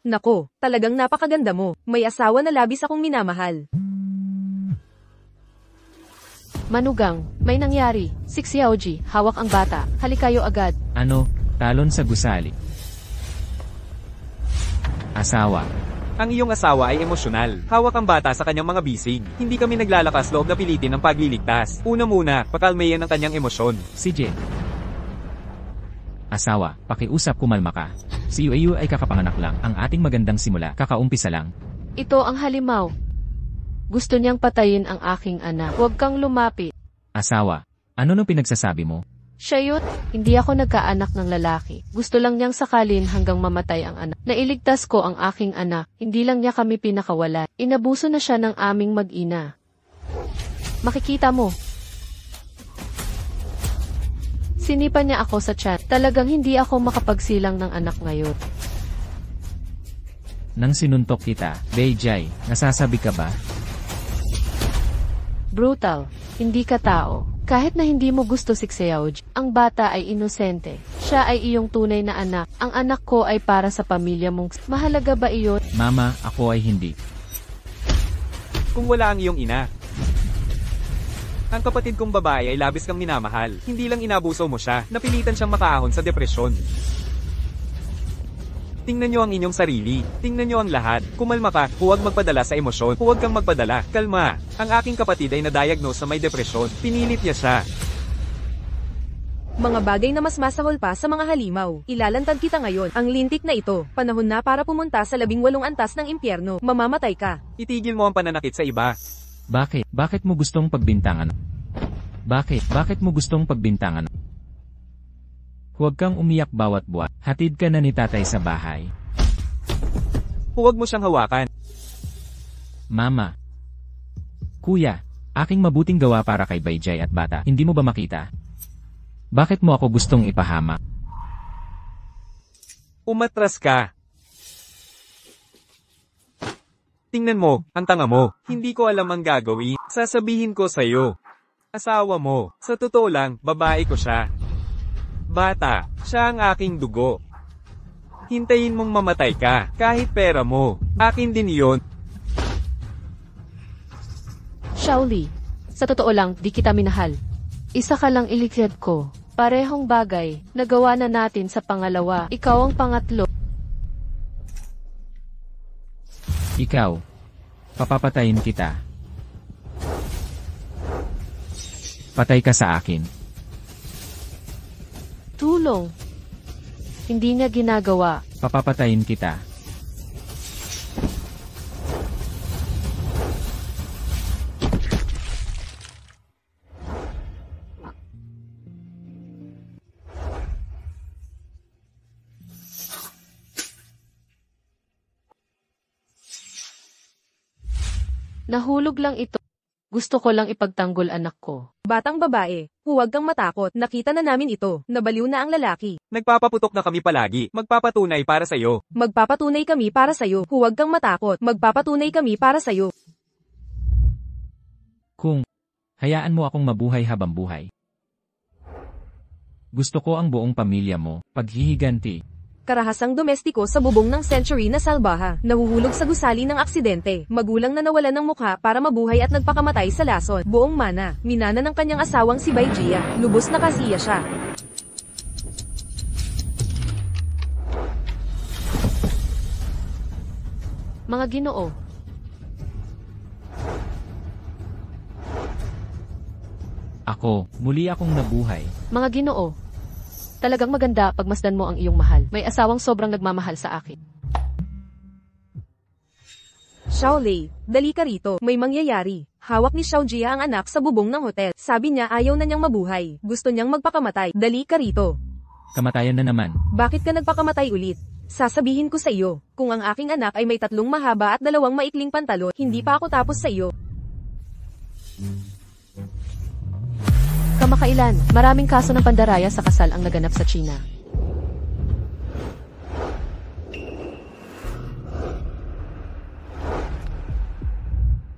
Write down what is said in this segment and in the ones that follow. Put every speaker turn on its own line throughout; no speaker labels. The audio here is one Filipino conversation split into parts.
Nako, talagang napakaganda mo. May asawa na labis akong minamahal.
Manugang, may nangyari. Si Xiaoji, hawak ang bata. Halikayo agad.
Ano, talon sa gusali. Asawa.
Ang iyong asawa ay emosyonal. Hawak ang bata sa kanyang mga bisig. Hindi kami naglalakas loob na pilitin ang pagliligtas. Una muna, pakalmayan ang kanyang emosyon.
Si Jen. Asawa, pakiusap kumalma ka. Si Yueyu ay kakapanganak lang. Ang ating magandang simula, kakaumpisa lang.
Ito ang halimaw. Gusto niyang patayin ang aking anak. Huwag kang lumapit.
Asawa, ano nung pinagsasabi mo?
Shayot, hindi ako nagkaanak ng lalaki. Gusto lang niyang sakalin hanggang mamatay ang anak. Nailigtas ko ang aking anak. Hindi lang niya kami pinakawalan. Inabuso na siya ng aming mag-ina. Makikita mo. Sinipa niya ako sa chat. Talagang hindi ako makapagsilang ng anak ngayon.
Nang sinuntok kita, Beijay, nasasabi ka ba?
Brutal. Hindi ka tao. Kahit na hindi mo gusto si Xiaoji, ang bata ay inosente. Siya ay iyong tunay na anak. Ang anak ko ay para sa pamilya mong. Mahalaga ba iyon?
Mama, ako ay hindi.
Kung wala ang iyong ina. Ang kapatid kong babae ay labis kang minamahal. Hindi lang inabuso mo siya, napilitan siyang makaahon sa depresyon. Tingnan niyo ang inyong sarili. Tingnan niyo ang lahat. Kumalma ka, huwag magpadala sa emosyon. Huwag kang magpadala. Kalma. Ang aking kapatid ay na-diagnose na may depresyon. Pinilit niya siya.
Mga bagay na mas masahol pa sa mga halimaw. Ilalantad kita ngayon. Ang lintik na ito. Panahon na para pumunta sa 18 antas ng impyerno. Mamamatay ka.
Itigil mo ang pananakit sa iba.
Bakit? Bakit mo gustong pagbintangan? Bakit mo gustong pagbintangan? Huwag kang umiyak bawat buwan. Hatid ka na ni tatay sa bahay.
Huwag mo siyang hawakan.
Mama. Kuya, aking mabuting gawa para kay Beijay at bata. Hindi mo ba makita? Bakit mo ako gustong ipahamak?
Umatras ka. Tingnan mo, ang tanga mo. Hindi ko alam ang gagawin. Sasabihin ko sa'yo. Asawa mo. Sa totoo lang, babae ko siya. Bata, siya ang aking dugo. Hintayin mong mamatay ka, kahit pera mo. Akin din iyon.
Shaoli, sa totoo lang, di kita minahal. Isa ka lang ilikid ko. Parehong bagay, nagawa na natin sa pangalawa. Ikaw ang pangatlo.
Ikaw. Papapatayin kita. Patay ka sa akin.
Tulong. Hindi niya ginagawa.
Papapatayin kita.
Nahulog lang ito. Gusto ko lang ipagtanggol anak ko.
Batang babae, huwag kang matakot. Nakita na namin ito. Nabaliw na ang lalaki.
Nagpapaputok na kami palagi. Magpapatunay para sa'yo.
Magpapatunay kami para sa'yo. Huwag kang matakot. Magpapatunay kami para sa'yo.
Kung hayaan mo akong mabuhay habang buhay. Gusto ko ang buong pamilya mo, paghihiganti.
Karahasang domestiko sa bubong ng Century na salbaha. Nahuhulog sa gusali ng aksidente. Magulang na nawalan ng mukha para mabuhay at nagpakamatay sa lason. Buong mana. Minana ng kanyang asawang si Baijia. Lubos na kasiya siya.
Mga Ginoo.
Ako, muli akong nabuhay.
Mga Ginoo. Talagang maganda pagmasdan mo ang iyong mahal. May asawang sobrang nagmamahal sa akin.
Shaolei, dali ka rito. May mangyayari. Hawak ni Xiaojia ang anak sa bubong ng hotel. Sabi niya ayaw na niyang mabuhay. Gusto niyang magpakamatay. Dali ka rito.
Kamatayan na naman.
Bakit ka nagpakamatay ulit? Sasabihin ko sa iyo, kung ang aking anak ay may 3 mahaba at 2 maikling pantalon, hindi pa ako tapos sa iyo.
Kamakailan, maraming kaso ng pandaraya sa kasal ang naganap sa China.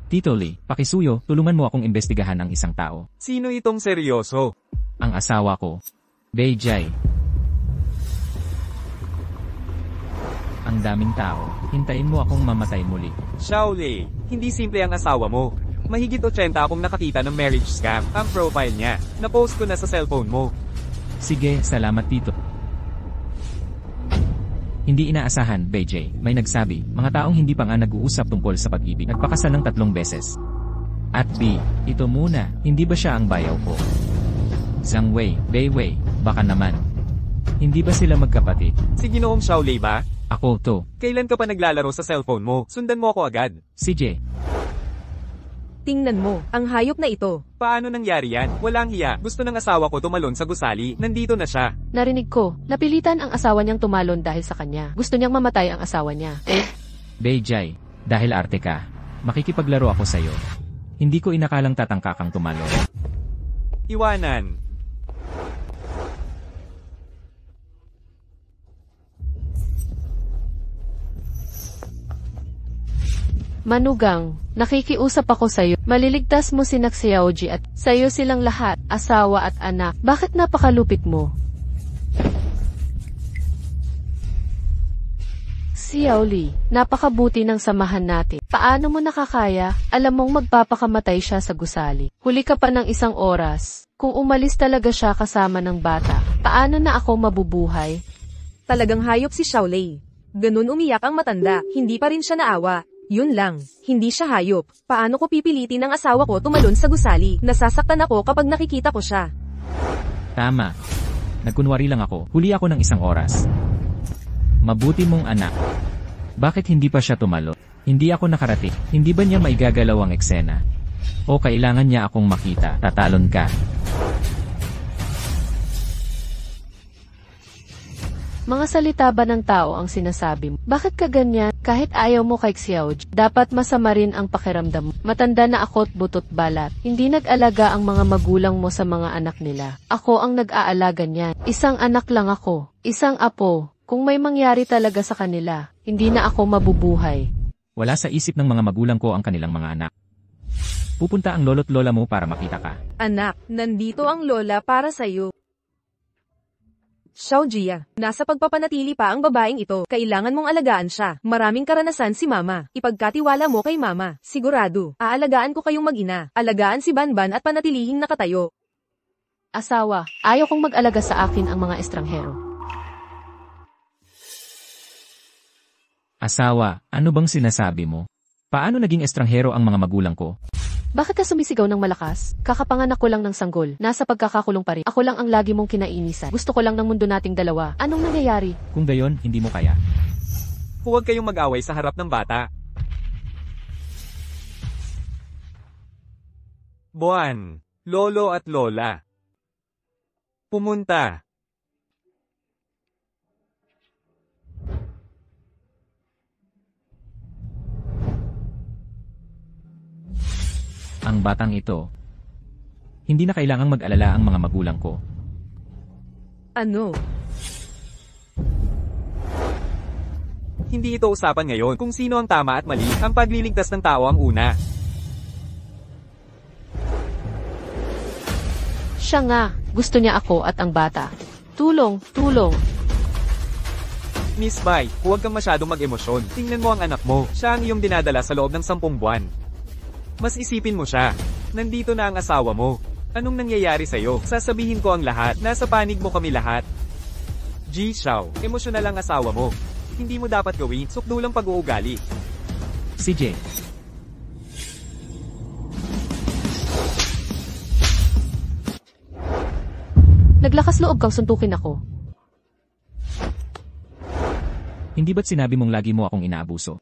Tito Lee, pakisuyo, tulungan mo akong imbestigahan ang isang tao.
Sino itong seryoso?
Ang asawa ko. Beijay. Ang Ang daming tao. Hintayin mo akong mamatay muli.
Xiaolei, hindi simple ang asawa mo. Mahigit 80 akong nakakita ng marriage scam. Ang profile niya. Na-post ko na sa cellphone mo.
Sige, salamat dito. Hindi inaasahan, BJ. May nagsabi, mga taong hindi pa nga nag-uusap tungkol sa pag-ibig. Nagpakasal ng 3 beses. At B, ito muna, hindi ba siya ang bayaw ko? Zhang Wei, Bei Wei, baka naman. Hindi ba sila magkapatid?
Si Ginoong Xiaolei ba?
Ako to.
Kailan ka pa naglalaro sa cellphone mo? Sundan mo ako agad.
CJ.
Tingnan mo, ang hayop na ito.
Paano nangyari yan? Walang hiya. Gusto ng asawa ko tumalon sa gusali. Nandito na siya.
Narinig ko, napilitan ang asawa niyang tumalon dahil sa kanya. Gusto niyang mamatay ang asawa niya.
BJ, dahil arte ka, makikipaglaro ako sa'yo. Hindi ko inakalang tatangka kang tumalon.
Iwanan.
Manugang, nakikiusap ako sa'yo. Maliligtas mo si Xiaoji at sa'yo silang lahat, asawa at anak. Bakit napakalupit mo? Xiaoli, napakabuti ng samahan natin. Paano mo nakakaya? Alam mong magpapakamatay siya sa gusali. Huli ka pa ng 1 oras. Kung umalis talaga siya kasama ng bata, paano na ako mabubuhay?
Talagang hayop si Xiaolei. Ganun umiyak ang matanda, hindi pa rin siya naawa. Yun lang, hindi siya hayop. Paano ko pipilitin ang asawa ko tumalon sa gusali? Nasasaktan ako kapag nakikita ko siya.
Tama. Nagkunwari lang ako. Huli ako ng 1 oras. Mabuti mong anak. Bakit hindi pa siya tumalon? Hindi ako nakarating. Hindi ba niya maigagalaw ang eksena? O kailangan niya akong makita? Tatalon ka.
Mga salita ba ng tao ang sinasabi mo? Bakit ka ganyan? Kahit ayaw mo kay Xiaoji, dapat masama rin ang pakiramdam mo. Matanda na ako't butot balat. Hindi nag-alaga ang mga magulang mo sa mga anak nila. Ako ang nag-aalaga niyan. 1 anak lang ako. 1 apo. Kung may mangyari talaga sa kanila, hindi na ako mabubuhay.
Wala sa isip ng mga magulang ko ang kanilang mga anak. Pupunta ang lolo't lola mo para makita ka.
Anak, nandito ang lola para sa'yo. Xiaojia, nasa pagpapanatili pa ang babaeng ito. Kailangan mong alagaan siya. Maraming karanasan si mama. Ipagkatiwala mo kay mama. Sigurado, aalagaan ko kayong mag-ina. Alagaan si Banban at panatilihing nakatayo.
Asawa, ayaw kong mag-alaga sa akin ang mga estranghero.
Asawa, ano bang sinasabi mo? Paano naging estranghero ang mga magulang ko?
Bakit ka sumisigaw ng malakas? Kakapanganak ko lang ng sanggol. Nasa pagkakakulong pa rin. Ako lang ang lagi mong kinainisan. Gusto ko lang ng mundo nating dalawa. Anong nangyayari?
Kung gayon, hindi mo kaya.
Huwag kayong mag-away sa harap ng bata. Buwan, lolo at lola. Pumunta.
Ang batang ito. Hindi na kailangang mag-alala ang mga magulang ko.
Ano?
Hindi ito usapan ngayon kung sino ang tama at mali. Ang pagliligtas ng tao ang una.
Siya nga. Gusto niya ako at ang bata. Tulong, tulong.
Miss Bai, huwag kang masyadong mag-emosyon. Tingnan mo ang anak mo. Siya ang iyong dinadala sa loob ng 10 buwan. Mas isipin mo siya. Nandito na ang asawa mo. Anong nangyayari sa'yo? Sasabihin ko ang lahat. Nasa panig mo kami lahat. Ji Xiao, emosyonal ang asawa mo. Hindi mo dapat gawin. Sukdulang pag-uugali.
CJ.
Naglakas loob kang suntukin ako.
Hindi ba't sinabi mong lagi mo akong inaabuso?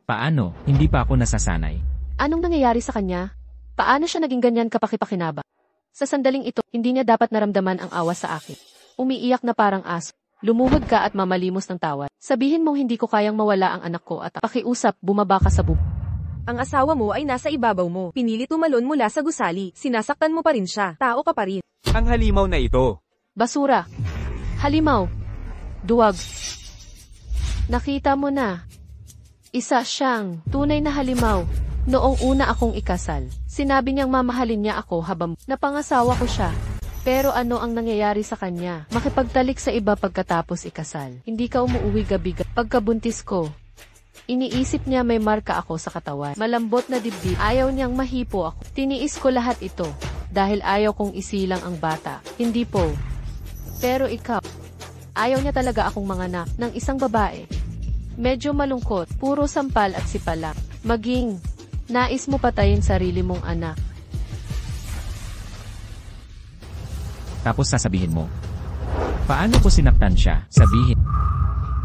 Paano? Hindi pa ako nasasanay.
Anong nangyayari sa kanya? Paano siya naging ganyan kapakipakinaba? Sa sandaling ito, hindi niya dapat naramdaman ang awa sa akin. Umiiyak na parang aso. Lumuhod ka at mamalimos ng tawad. Sabihin mong hindi ko kayang mawala ang anak ko at pakiusap, bumaba ka sa bub.
Ang asawa mo ay nasa ibabaw mo. Pinili tumalon mula sa gusali. Sinasaktan mo pa rin siya. Tao ka pa rin.
Ang halimaw na ito.
Basura. Halimaw. Duwag. Nakita mo na. Isa siyang tunay na halimaw. Noong una akong ikasal, sinabi niyang mamahalin niya ako habang napangasawa ko siya. Pero ano ang nangyayari sa kanya? Makipagtalik sa iba pagkatapos ikasal. Hindi ka umuwi gabi-gabi. Pagkabuntis ko, iniisip niya may marka ako sa katawan. Malambot na dibdib. Ayaw niyang mahipo ako. Tiniis ko lahat ito dahil ayaw kong isilang ang bata. Hindi po. Pero ikaw, ayaw niya talaga akong manganak ng isang babae. Medyo malungkot, puro sampal at sipala. Maging, nais mo patayin sarili mong anak.
Tapos sasabihin mo, paano ko sinaktan siya? Sabihin,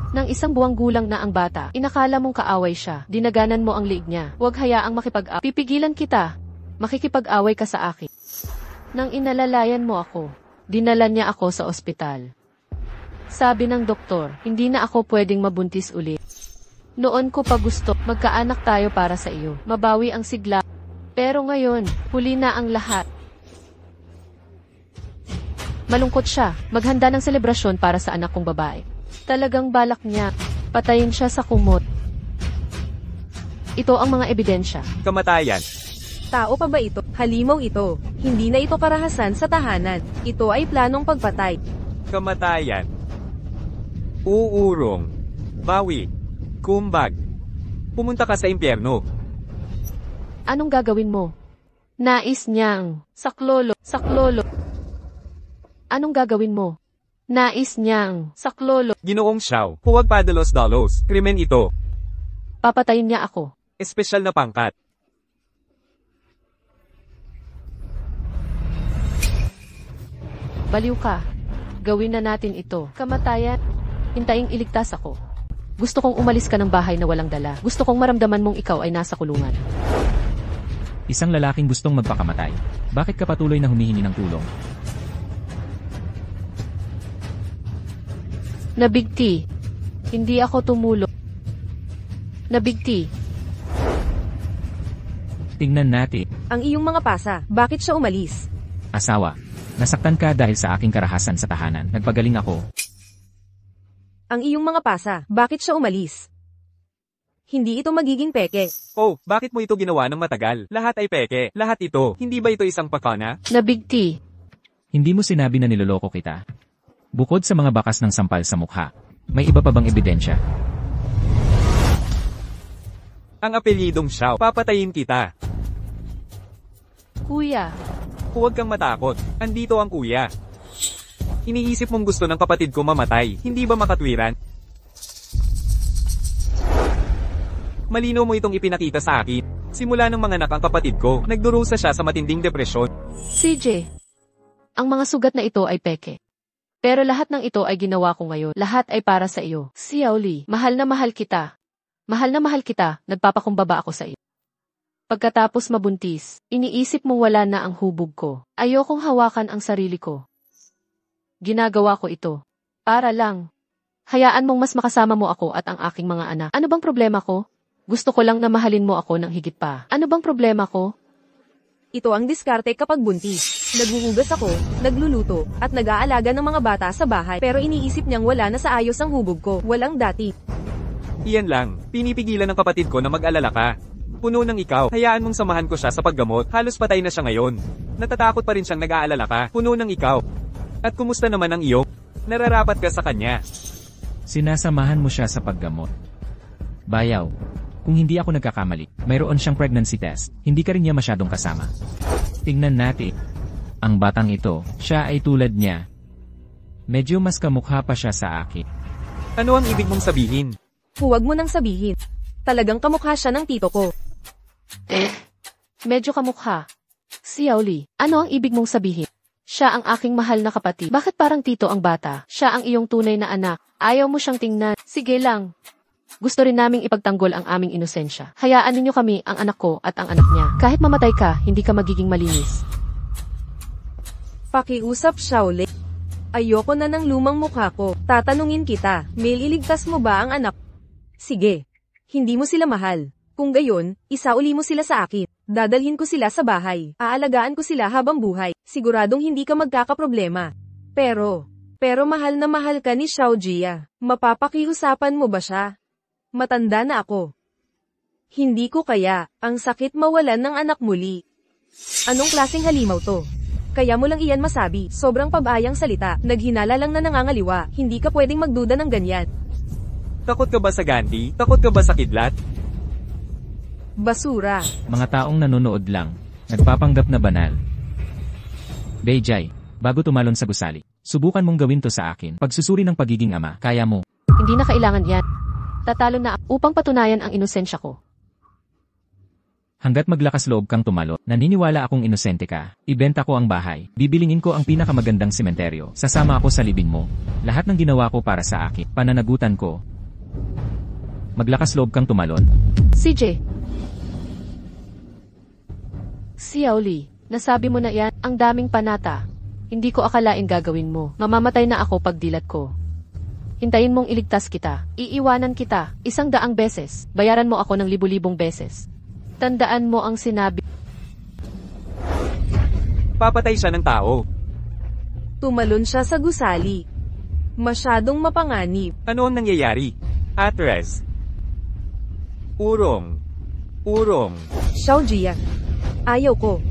Nang isang buwang gulang na ang bata, inakala mong kaaway siya, dinaganan mo ang liig niya. Huwag hayaang makipag-away. Pipigilan kita. Makikipag-away ka sa akin. Nang inalalayan mo ako, dinala niya ako sa ospital. Sabi ng doktor, hindi na ako pwedeng mabuntis ulit. Noon ko pa gusto, magkaanak tayo para sa iyo. Mabawi ang sigla. Pero ngayon, huli na ang lahat. Malungkot siya, maghanda ng selebrasyon para sa anak kong babae. Talagang balak niya, patayin siya sa kumot. Ito ang mga ebidensya.
Kamatayan.
Tao pa ba ito? Halimaw ito. Hindi na ito karahasan sa tahanan. Ito ay planong pagpatay.
Kamatayan. Uurong. Bawi. Kumbag. Pumunta ka sa impyerno.
Anong gagawin mo? Nais niyang saklolo. Anong gagawin mo? Nais niyang saklolo.
Ginoong Xiao. Huwag padalos-dalos. Krimen ito.
Papatayin niya ako.
Espesyal na pangkat.
Baliw ka. Gawin na natin ito. Kamatayan. Hintayin iligtas ako. Gusto kong umalis ka ng bahay na walang dala. Gusto kong maramdaman mong ikaw ay nasa kulungan.
isang lalaking gustong magpakamatay. Bakit ka patuloy na humihingi ng tulong?
Nabigti. Hindi ako tumulong. Nabigti.
Tingnan natin.
Ang iyong mga pasa, bakit siya umalis?
Asawa, nasaktan ka dahil sa aking karahasan sa tahanan. Nagpagaling ako.
Ang iyong mga pasa, bakit siya umalis? Hindi ito magiging peke.
Oh, bakit mo ito ginawa ng matagal? Lahat ay peke. Lahat ito. Hindi ba ito isang pakana?
Nabigti.
Hindi mo sinabi na niloloko kita. Bukod sa mga bakas ng sampal sa mukha, may iba pa bang ebidensya?
Ang apelyidong Xiao. Papatayin kita.
Kuya.
Huwag kang matakot. Andito ang kuya. Iniisip mong gusto ng kapatid ko mamatay. Hindi ba makatwiran? Malinaw mo itong ipinakita sa akin. Simula ng mga anak ang kapatid ko, nagdurusa siya sa matinding depresyon.
CJ. Ang mga sugat na ito ay peke. Pero lahat ng ito ay ginawa ko ngayon. Lahat ay para sa iyo. Xiaoli, mahal na mahal kita. Mahal na mahal kita, nagpapakumbaba ako sa iyo. Pagkatapos mabuntis, iniisip mong wala na ang hubog ko. Ayokong hawakan ang sarili ko. Ginagawa ko ito. Para lang. Hayaan mong mas makasama mo ako at ang aking mga anak. Ano bang problema ko? Gusto ko lang na mahalin mo ako ng higit pa. Ano bang problema ko?
Ito ang diskarte kapag buntis. Naghuhugas ako, nagluluto, at nag-aalaga ng mga bata sa bahay. Pero iniisip niyang wala na sa ayos ang hubog ko. Walang dati.
Iyan lang, pinipigilan ng kapatid ko na mag-alala ka. Puno ng ikaw, hayaan mong samahan ko siya sa paggamot, halos patay na siya ngayon. Natatakot pa rin siyang nag-aalala ka, puno ng ikaw. At kumusta naman ang iyo? Nararapat ka sa kanya.
Sinasamahan mo siya sa paggamot. Bayaw, kung hindi ako nagkakamali, mayroon siyang pregnancy test. Hindi ka rin niya masyadong kasama. Tingnan natin. Ang batang ito, siya ay tulad niya. Medyo mas kamukha pa siya sa akin.
Ano ang ibig mong sabihin?
Huwag mo nang sabihin. Talagang kamukha siya ng tito ko.
Medyo kamukha. Xiaoli, ano ang ibig mong sabihin? Siya ang aking mahal na kapatid. Bakit parang tito ang bata? Siya ang iyong tunay na anak. Ayaw mo siyang tingnan. Sige lang. Gusto rin naming ipagtanggol ang aming inosensya. Hayaan ninyo kami, ang anak ko at ang anak niya. Kahit mamatay ka, hindi ka magiging malinis.
Pakiusap, Xiaoli. Ayoko na ng lumang mukha ko. Tatanungin kita, ililigtas mo ba ang anak? Sige. Hindi mo sila mahal. Kung gayon, isauli mo sila sa akin. Dadalhin ko sila sa bahay. Aalagaan ko sila habang buhay. Siguradong hindi ka magkakaproblema. Pero mahal na mahal ka ni Xiao Jia. Mapapakiusapan mo ba siya? Matanda na ako. Hindi ko kaya, ang sakit mawalan ng anak muli. Anong klaseng halimaw to? Kaya mo lang iyan masabi, sobrang pabayang salita, naghinala lang na nangangaliwa, hindi ka pwedeng magduda ng ganyan.
Takot ka ba sa Gandhi? Takot ka ba sa kidlat?
Basura.
Mga taong nanonood lang, nagpapanggap na banal. Bejay, bago tumalon sa gusali, subukan mong gawin to sa akin. Pagsusuri ng pagiging ama, kaya mo.
Hindi na kailangan yan. Tatalo na upang patunayan ang inosensya ko.
Hanggat maglakas loob kang tumalo, naniniwala akong inosente ka. Ibenta ko ang bahay, bibilingin ko ang pinakamagandang sementeryo, sasama ako sa libing mo. Lahat ng ginawa ko para sa akin, pananagutan ko. Maglakas loob kang tumalon.
CJ. Xiaoli, nasabi mo na yan, ang daming panata. Hindi ko akalain gagawin mo. Mamamatay na ako pag dilat ko. Hintayin mong iligtas kita. Iiwanan kita, 100 beses. Bayaran mo ako ng libu-libong beses. Tandaan mo ang sinabi.
Papatay siya ng tao.
Tumalon siya sa gusali. Masyadong mapanganib.
Ano ang nangyayari? Atres. Urong. Urong.
Xiao Jia. Ayaw ko.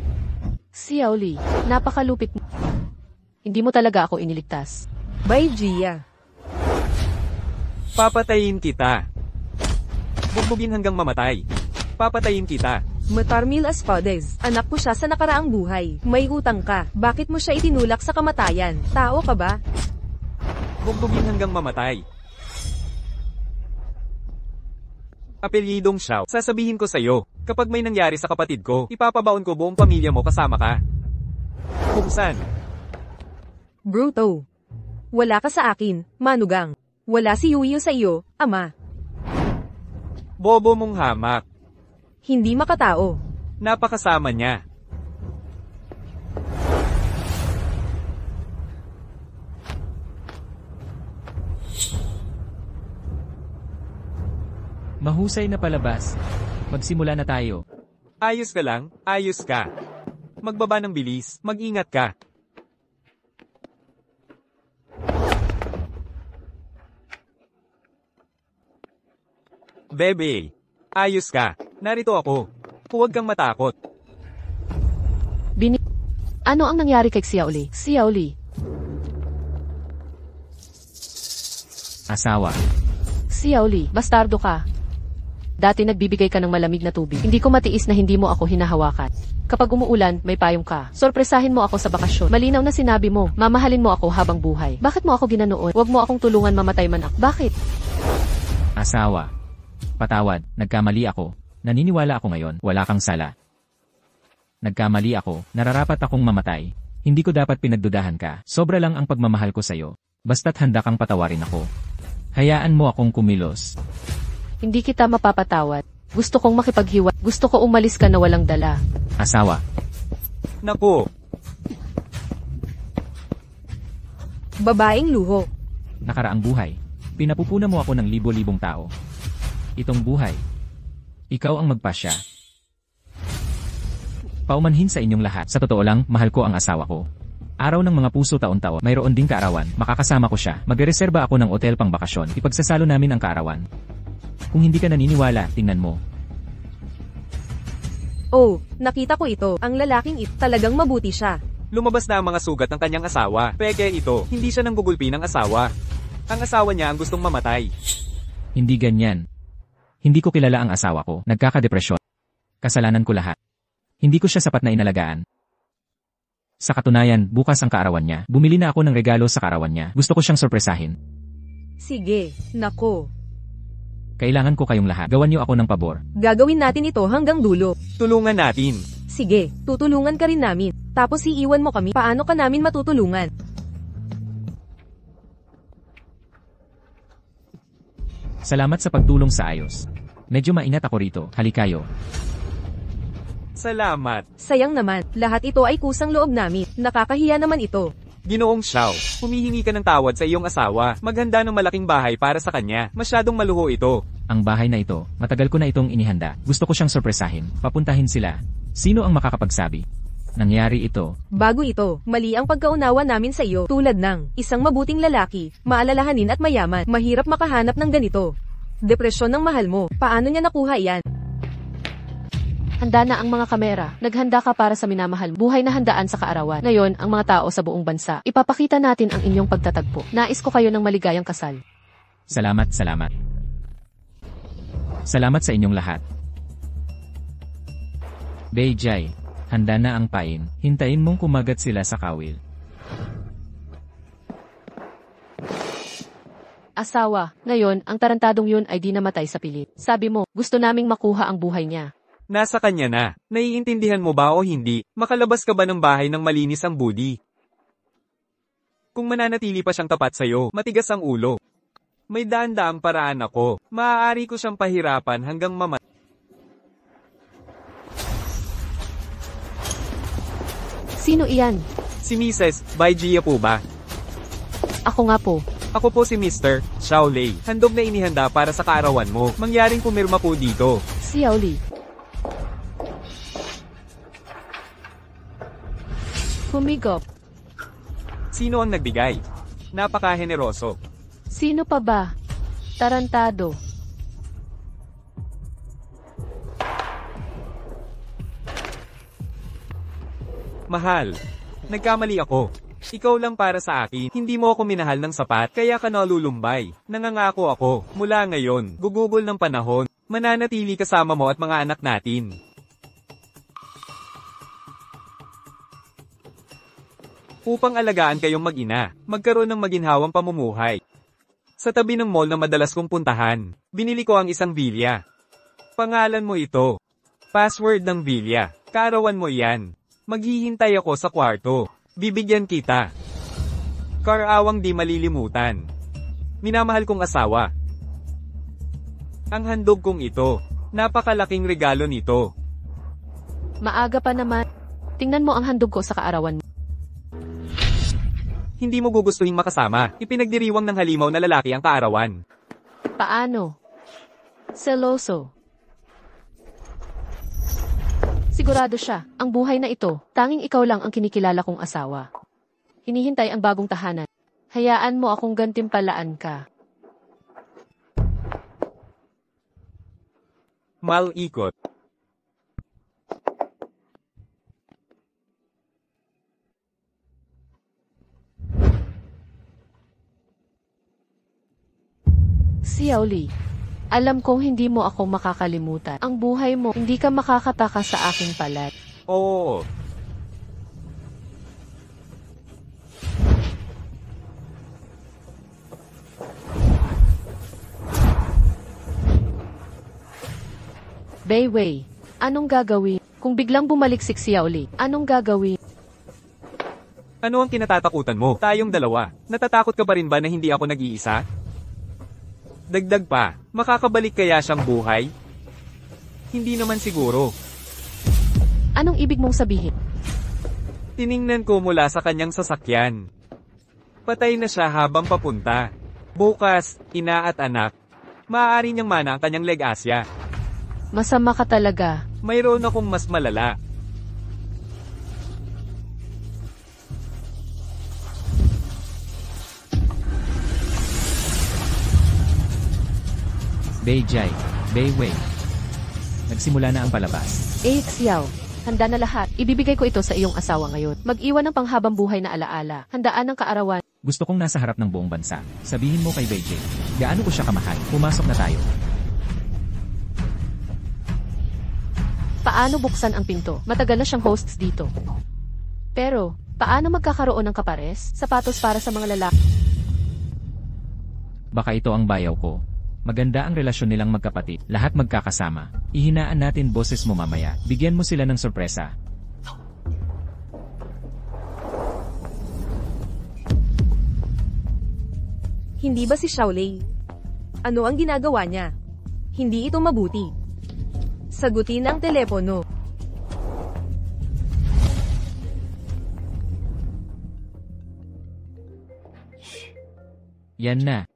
Xiaoli, napakalupit mo. Hindi mo talaga ako iniligtas.
Bai Jia.
Papatayin kita. Bugbugin hanggang mamatay. Papatayin kita.
Matarmil Espadez, anak ko siya sa nakaraang buhay. May utang ka. Bakit mo siya itinulak sa kamatayan? Tao ka ba?
Bugbugin hanggang mamatay. Apelyidong Xiao, sasabihin ko sa'yo, kapag may nangyari sa kapatid ko, ipapabaon ko buong pamilya mo kasama ka. Buksan.
Bruto. Wala ka sa akin, manugang. Wala si Yuyo sa iyo, ama.
Bobo mong hamak.
Hindi makatao.
Napakasama niya.
Mahusay na palabas. Magsimula na tayo.
Ayos ka lang, ayos ka. Magbaba ng bilis, mag-ingat ka. Bebe, ayos ka. Narito ako. Huwag kang matakot.
Ano ang nangyari kay Xiaoli? Xiaoli.
Asawa.
Xiaoli, bastardo ka. Dati nagbibigay ka ng malamig na tubig. Hindi ko matiis na hindi mo ako hinahawakan. Kapag umuulan, may payong ka. Sorpresahin mo ako sa bakasyon. Malinaw na sinabi mo, mamahalin mo ako habang buhay. Bakit mo ako ginanoon? Huwag mo akong tulungan mamatay man ako. Bakit?
Asawa. Patawad, nagkamali ako. Naniniwala ako ngayon, wala kang sala. Nagkamali ako, nararapat akong mamatay. Hindi ko dapat pinagdudahan ka. Sobra lang ang pagmamahal ko sa'yo. Basta't handa kang patawarin ako. Hayaan mo akong kumilos.
Hindi kita mapapatawad. Gusto kong makipaghiwalay. Gusto ko umalis ka na walang dala.
Asawa.
Naku,
Babaeng luho.
Nakaraang buhay. Pinapupuna mo ako ng libo-libong tao. Itong buhay. Ikaw ang magpasya. Paumanhin sa inyong lahat. Sa totoo lang, mahal ko ang asawa ko. Araw ng mga puso taon-taon, mayroon ding kaarawan, makakasama ko siya. Magrereserba ako ng hotel pang bakasyon, ipagsasalo namin ang kaarawan. Kung hindi ka naniniwala, tingnan mo.
Oh, nakita ko ito. Ang lalaking ito, talagang mabuti siya.
lumabas na ang mga sugat ng kanyang asawa. Peke ito, hindi siya nang gugulpi ng asawa. Ang asawa niya ang gustong mamatay.
Hindi ganyan. Hindi ko kilala ang asawa ko, nagkakadepresyon. Kasalanan ko lahat. Hindi ko siya sapat na inalagaan. Sa katunayan, bukas ang kaarawan niya. Bumili na ako ng regalo sa kaarawan niya. Gusto ko siyang sorpresahin.
Sige, nako.
Kailangan ko kayong lahat. Gawan niyo ako ng pabor.
Gagawin natin ito hanggang dulo.
Tulungan natin.
Sige, tutulungan ka rin namin. Tapos iiwan mo kami, paano ka namin matutulungan?
Salamat sa pagtulong sa ayos. Medyo maingat ako rito. Halikayo.
Salamat.
Sayang naman, lahat ito ay kusang loob namin. Nakakahiya naman ito.
Ginoong Xiao, humihingi ka ng tawad sa iyong asawa. Maghanda ng malaking bahay para sa kanya. Masyadong maluho ito.
Ang bahay na ito, matagal ko na itong inihanda. Gusto ko siyang sorpresahin. Papuntahin sila. Sino ang makakapagsabi? Nangyari ito.
Bago ito, mali ang pagkaunawa namin sa iyo. Tulad ng isang mabuting lalaki, maalalahanin at mayaman. Mahirap makahanap ng ganito. Depresyon ng mahal mo. Paano niya nakuha iyan?
Handa na ang mga kamera. Naghanda ka para sa minamahal. Buhay na handaan sa kaarawan. Ngayon, ang mga tao sa buong bansa. Ipapakita natin ang inyong pagtatagpo. Nais ko kayo ng maligayang kasal.
Salamat, salamat. Salamat sa inyong lahat. Beijay, handa na ang pain. Hintayin mong kumagat sila sa kawil.
Asawa, ngayon, ang tarantadong yun ay di namatay sa pilit. Sabi mo, gusto naming makuha ang buhay niya.
Nasa kanya na. Naiintindihan mo ba o hindi? Makalabas ka ba ng bahay ng malinis ang budi? Kung mananatili pa siyang tapat sa'yo, matigas ang ulo. May daan-daang paraan ako. Maaari ko siyang pahirapan hanggang mamatay.
Sino iyan?
Si Mrs. Baijia po ba?
Ako nga po.
Ako po si Mr. Xiaolei. Handog na inihanda para sa kaarawan mo. Mangyaring pumirma po dito.
Xiao Li. Humigop.
Sino ang nagbigay? Napaka-heneroso.
Sino pa ba? Tarantado.
Mahal. Nagkamali ako. Ikaw lang para sa akin. Hindi mo ako minahal ng sapat, kaya ka nalulumbay. Nangangako ako, mula ngayon, gugugol ng panahon, mananatili kasama mo at mga anak natin. Upang alagaan kayong mag-ina, magkaroon ng maginhawang pamumuhay. Sa tabi ng mall na madalas kong puntahan, binili ko ang isang villa. Pangalan mo ito. Password ng villa. Kaarawan mo yan. Maghihintay ako sa kwarto. Bibigyan kita. Karawang di malilimutan. Minamahal kong asawa. Ang handog kong ito. Napakalaking regalo nito.
Maaga pa naman. Tingnan mo ang handog ko sa kaarawan mo.
Hindi mo gugustuhin makasama. Ipinagdiriwang ng halimaw na lalaki ang kaarawan.
Paano? Seloso. Sigurado siya, ang buhay na ito, tanging ikaw lang ang kinikilala kong asawa. Hinihintay ang bagong tahanan. Hayaan mo akong gantimpalaan ka.
Mal-ikot.
Xiao Li. Alam kong hindi mo ako makakalimutan. Ang buhay mo, hindi ka makakataka sa aking palat.
Oo.
Beiwei, anong gagawin? Kung biglang bumalik si Xiao Li, anong gagawin?
Ano ang kinatatakutan mo? Tayong dalawa. Natatakot ka pa rin ba na hindi ako nag-iisa? Dagdag pa, makakabalik kaya siyang buhay? Hindi naman siguro.
Anong ibig mong sabihin?
Tiningnan ko mula sa kanyang sasakyan. Patay na siya habang papunta. Bukas, ina at anak. Maaari niyang mana ang kanyang leg-asya.
Masama ka talaga.
Mayroon akong mas malala.
Beijay, Beiwei. Nagsimula na ang palabas.
Xiao, handa na lahat. Ibibigay ko ito sa iyong asawa ngayon. Mag-iwan ng panghabang buhay na alaala. Handaan ng kaarawan.
Gusto kong nasa harap ng buong bansa. Sabihin mo kay Beijay, gaano ko siya kamahal. Pumasok na tayo.
Paano buksan ang pinto? Matagal na siyang hosts dito. Pero, paano magkakaroon ng kapares? Sapatos para sa mga lalaki.
Baka ito ang bayaw ko. Maganda ang relasyon nilang magkapatid. Lahat magkakasama. Ihinaan natin boses mo mamaya. Bigyan mo sila ng sorpresa.
Hindi ba si Xiaolei? Ano ang ginagawa niya? Hindi ito mabuti. Sagutin ang telepono.
Yan na.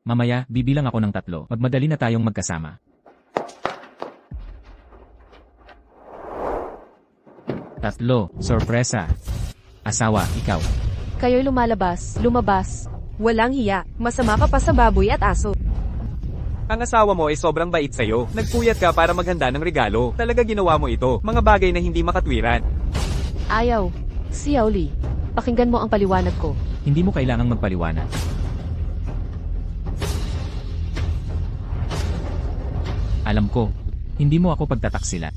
Mamaya, bibilang ako ng 3. Magmadali na tayong magkasama. 3. Sorpresa. Asawa, ikaw.
Kayo'y lumabas.
Walang hiya, masama ka pa sa baboy at aso.
Ang asawa mo ay sobrang bait sa'yo. Nagpuyat ka para maghanda ng regalo. Talaga ginawa mo ito. Mga bagay na hindi makatwiran.
Ayaw. Xiao Li, pakinggan mo ang paliwanag ko.
Hindi mo kailangang magpaliwanag. Alam ko, hindi mo ako pagtataksilan.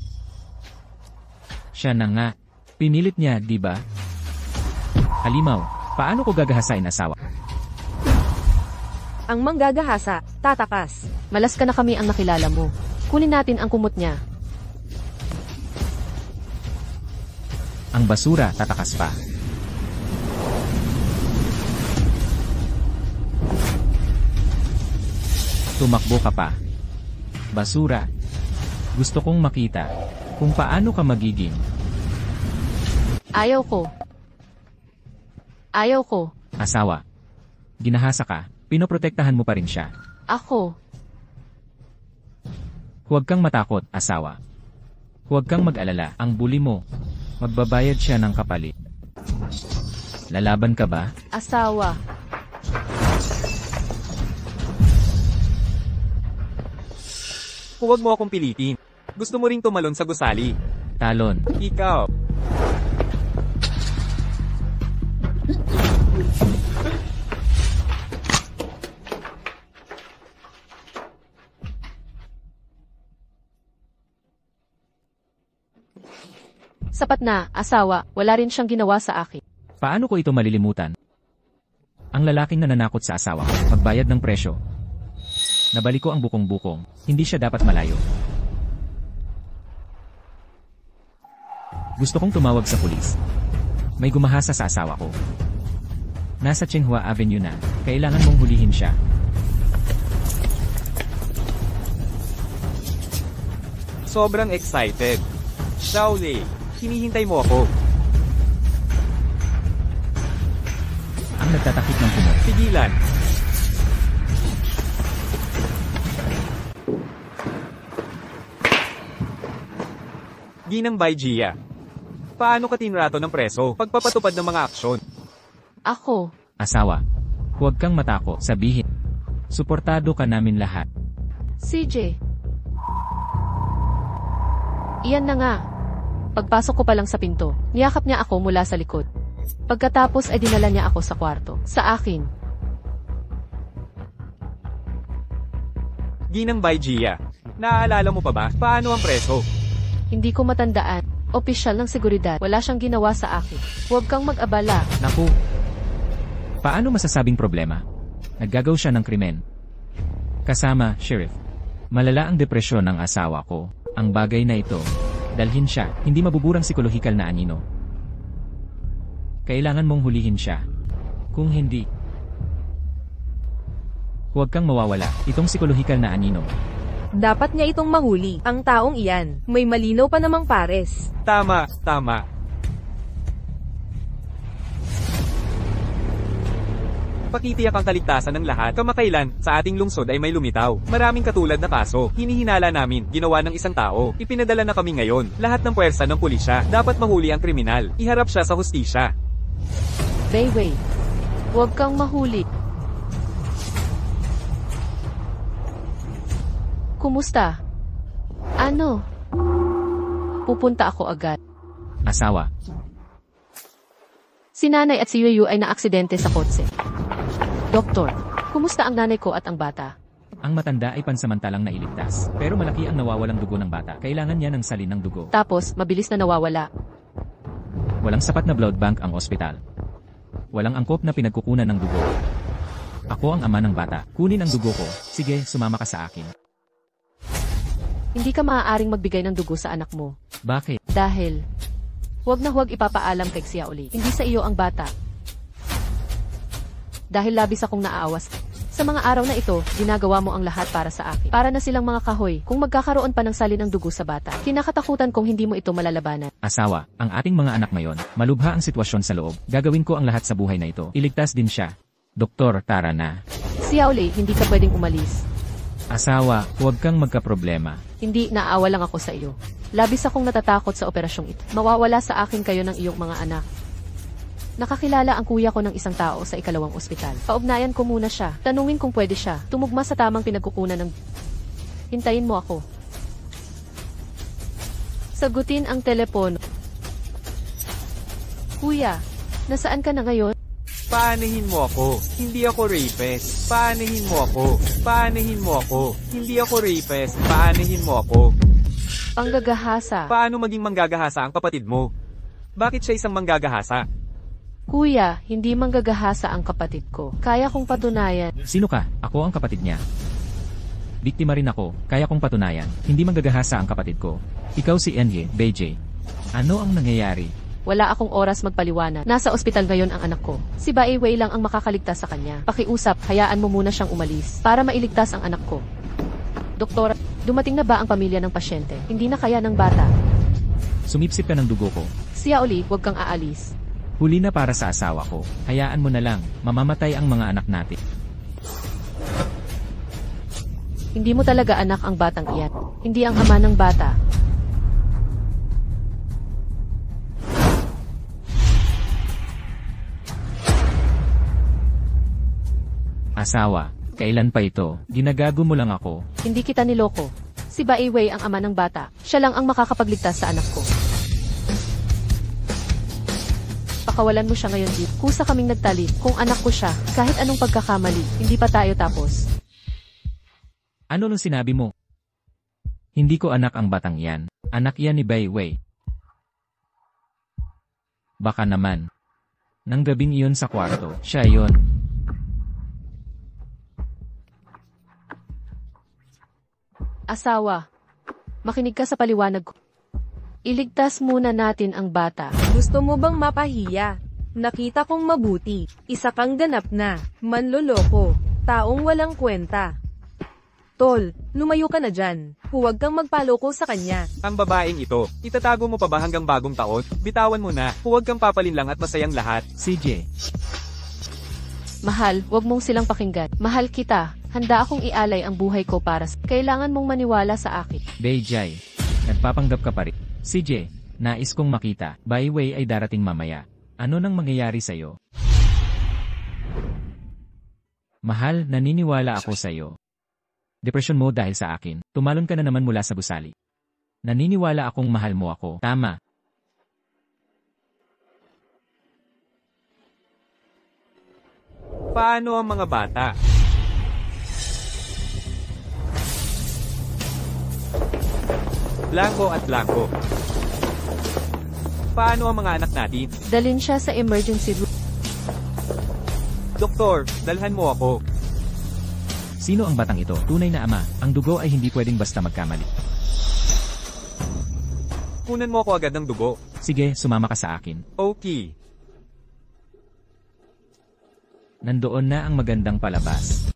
Siya na nga. Pinilit niya, di ba? Halimaw, paano ko gagahasain asawa?
Ang manggagahasa, tatakas.
Malas ka na kami ang nakilala mo. Kunin natin ang kumot niya.
Ang basura, tatakas pa. Tumakbo ka pa. Basura. Gusto kong makita kung paano ka magiging.
Ayaw ko. Ayaw ko.
Asawa. Ginahasa ka, pinoprotektahan mo pa rin siya.
Ako.
Huwag kang matakot, asawa. Huwag kang mag-alala, ang bully mo. Magbabayad siya ng kapalit. Lalaban ka ba?
Asawa.
Huwag mo akong pilitin. Gusto mo ring tumalon sa gusali.
Talon.
Ikaw.
Sapat na, asawa, wala rin siyang ginawa sa akin.
Paano ko ito malilimutan? Ang lalaking nananakot sa asawa ko, magbayad ng presyo. Nabalik ko ang bukong-bukong, hindi siya dapat malayo. Gusto kong tumawag sa pulis. May gumahasa sa asawa ko. Nasa Tsinghua Avenue na, kailangan mong hulihin siya.
Sobrang excited. Xiao Li, hinihintay mo ako.
Ang nagtatakip ng kumot.
Pigilan. Ginang Baijia. Paano ka tinrato ng preso pagpapatupad ng mga aksyon?
Ako.
Asawa, huwag kang matako, sabihin. Suportado ka namin lahat.
CJ. Iyan na nga. Pagpasok ko pa lang sa pinto, niyakap niya ako mula sa likod. Pagkatapos ay dinala niya ako sa kwarto. Sa akin.
Ginang Baijia. Naaalala mo pa ba? Paano ang preso?
Hindi ko matandaan. Opisyal ng seguridad. Wala siyang ginawa sa akin. Huwag kang mag-abala.
Naku. Paano masasabing problema? Naggagaw siya ng krimen. Kasama, Sheriff. Malala ang depresyon ng asawa ko. Ang bagay na ito, dalhin siya, hindi mabuburang psikolohikal na anino. Kailangan mong hulihin siya. Kung hindi, huwag kang mawawala, itong psikolohikal na anino.
Dapat niya itong mahuli, ang taong iyan. May malinaw pa namang pares.
Tama, tama. Pakitiyak ang kaligtasan ng lahat. Kamakailan, sa ating lungsod ay may lumitaw. Maraming katulad na kaso. Hinihinala namin, ginawa ng isang tao. Ipinadala na kami ngayon. Lahat ng puwersa ng pulisya. Dapat mahuli ang kriminal. Iharap siya sa hustisya.
Bayway. Huwag kang mahuli. Kumusta? Ano? Pupunta ako agad.
Asawa,
Si nanay at si Yuyu ay naaksidente sa kotse. Doktor, kumusta ang nanay ko at ang bata?
ang matanda ay pansamantalang nailigtas. Pero malaki ang nawawalang dugo ng bata. Kailangan niya ng salin ng dugo.
Tapos, mabilis na nawawala.
Walang sapat na blood bank ang ospital. Walang angkop na pinagkukunan ng dugo. Ako ang ama ng bata. Kunin ang dugo ko. Sige, sumama ka sa akin.
Hindi ka maaaring magbigay ng dugo sa anak mo.
Bakit?
Dahil, huwag na huwag ipapaalam kay Xiao Li. Hindi sa iyo ang bata. Dahil labis akong naaawas. Sa mga araw na ito, ginagawa mo ang lahat para sa akin. Para na silang mga kahoy, kung magkakaroon pa ng salin ng dugo sa bata. Kinakatakutan kung hindi mo ito malalabanan.
Asawa, ang ating mga anak ngayon, malubha ang sitwasyon sa loob. Gagawin ko ang lahat sa buhay na ito. Iligtas din siya. Doktor, tara na.
Xiao Li, hindi ka pwedeng umalis.
Asawa, huwag kang magkaproblema.
Hindi, naawa lang ako sa iyo. Labis akong natatakot sa operasyong ito. Mawawala sa akin kayo ng iyong mga anak. Nakakilala ang kuya ko ng isang tao sa ikalawang ospital. Paugnayan ko muna siya. Tanungin kung pwede siya. Tumugma sa tamang pinagkukunan ng Hintayin mo ako. Sagutin ang telepono. Kuya, nasaan ka na ngayon?
Paanahin mo ako. Hindi ako rapist. Paanahin mo ako. Paanahin mo ako. Hindi ako rapist. Paanahin mo ako.
Panggagahasa.
Paano maging manggagahasa ang kapatid mo? Bakit siya isang manggagahasa?
Kuya, hindi manggagahasa ang kapatid ko. Kaya kong patunayan.
Sino ka? Ako ang kapatid niya. Biktima rin ako, kaya kong patunayan. Hindi manggagahasa ang kapatid ko. Ikaw si Enye, BJ. Ano ang nangyayari?
Wala akong oras magpaliwanag. Nasa ospital ngayon ang anak ko. Si Bai Wei lang ang makakaligtas sa kanya. Pakiusap, hayaan mo muna siyang umalis para mailigtas ang anak ko. Doktor, dumating na ba ang pamilya ng pasyente? Hindi na kaya ng bata.
Sumipsip ka ng dugo ko.
Siya Oli, huwag kang aalis.
Huli na para sa asawa ko. Hayaan mo na lang, mamamatay ang mga anak natin.
Hindi mo talaga anak ang batang iyan. Hindi ang ama ng bata.
Asawa, kailan pa ito? Ginagago mo lang ako.
Hindi kita niloko. Si Bai Wei ang ama ng bata. Siya lang ang makakapagligtas sa anak ko. Pakawalan mo siya ngayon dito. Kusa kaming nagtali. Kung anak ko siya, kahit anong pagkakamali, hindi pa tayo tapos.
Ano nung sinabi mo? Hindi ko anak ang batang yan. Anak yan ni Bai Wei. Baka naman. Nang gabing iyon sa kwarto, siya yon.
Asawa, makinig ka sa paliwanag ko. Iligtas muna natin ang bata.
Gusto mo bang mapahiya? Nakita kong mabuti. Isa kang ganap na, manloloko, taong walang kwenta. Tol, lumayo ka na dyan. Huwag kang magpaloko sa kanya.
Ang babaeng ito, itatago mo pa ba hanggang bagong taon? Bitawan mo na, huwag kang papalinlang at masayang lahat.
CJ,
Mahal, wag mong silang pakinggan. Mahal kita. Handa akong ialay ang buhay ko para sa... Kailangan mong maniwala sa akin.
Beijay, nagpapanggap ka pa rin. CJ, nais kong makita. Bai Wei ay darating mamaya. Ano nang mangyayari sa'yo? Mahal, naniniwala ako sa'yo. Depresyon mo dahil sa akin. Tumalon ka na naman mula sa gusali. Naniniwala akong mahal mo ako. Tama.
Paano ang mga bata? Blanco at Blanco. Paano ang mga anak natin?
Dalhin siya sa emergency room.
Doktor, dalhan mo ako.
Sino ang batang ito? Tunay na ama. Ang dugo ay hindi pwedeng basta magkamali.
Kunan mo ako agad ng dugo.
Sige, sumama ka sa akin.
Okay.
Nandoon na ang magandang palabas.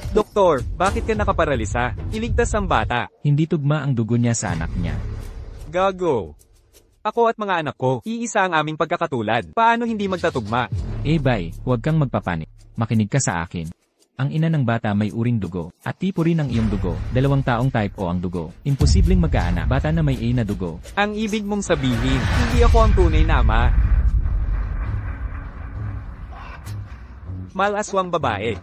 Doktor, bakit ka nakaparalisa? Iligtas ang bata.
Hindi tugma ang dugo niya sa anak niya.
Gago. Ako at mga anak ko, iisa ang aming pagkakatulad. Paano hindi magtatugma?
Bay, huwag kang magpapanik. Makinig ka sa akin. Ang ina ng bata may uring dugo, at tipo rin ang iyong dugo. 2 taong type O ang dugo. Imposibleng magkaanak. Bata na may A na dugo.
Ang ibig mong sabihin, hindi ako ang tunay na ama. Malaswang babae.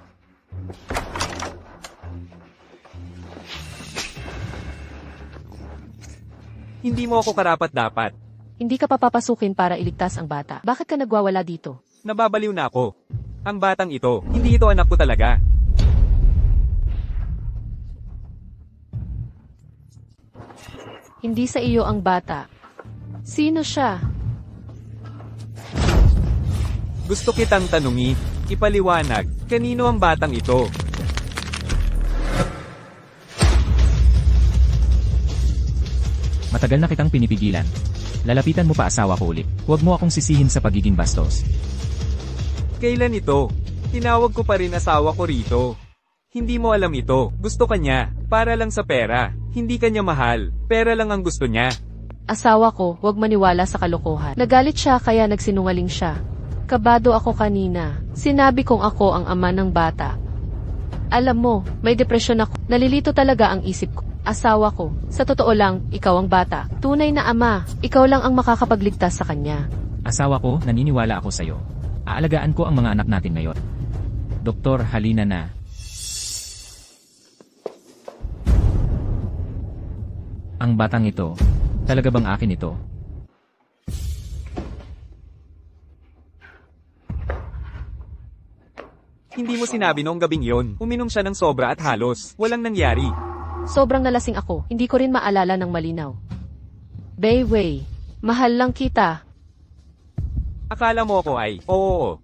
Hindi mo ako karapat-dapat.
Hindi ka papapasukin para iligtas ang bata. Bakit ka nagwawala dito?
Nababaliw na ako. Ang batang ito, hindi ito anak ko talaga.
Hindi sa iyo ang bata. Sino siya?
Gusto kitang tanungin, ipaliwanag, kanino ang batang ito?
Matagal na kitang pinipigilan. Lalapitan mo pa asawa ko ulit. Huwag mo akong sisihin sa pagiging bastos.
Kailan ito? Tinawag ko pa rin asawa ko rito. Hindi mo alam ito. Gusto ka niya. Para lang sa pera. Hindi ka niya mahal. Pera lang ang gusto niya.
Asawa ko, huwag maniwala sa kalokohan. Nagalit siya kaya nagsinungaling siya. Kabado ako kanina. Sinabi kong ako ang ama ng bata. Alam mo, may depresyon ako. Nalilito talaga ang isip ko. Asawa ko, sa totoo lang, ikaw ang bata. Tunay na ama, ikaw lang ang makakapagligtas sa kanya.
Asawa ko, naniniwala ako sa'yo. Aalagaan ko ang mga anak natin ngayon. Doktor, halina na. Ang batang ito, talaga bang akin ito?
Hindi mo sinabi noong gabing yon. Uminom siya ng sobra at halos walang nangyari.
Sobrang nalasing ako, hindi ko rin maalala ng malinaw. Bayway, mahal lang kita.
Akala mo ako ay, oo.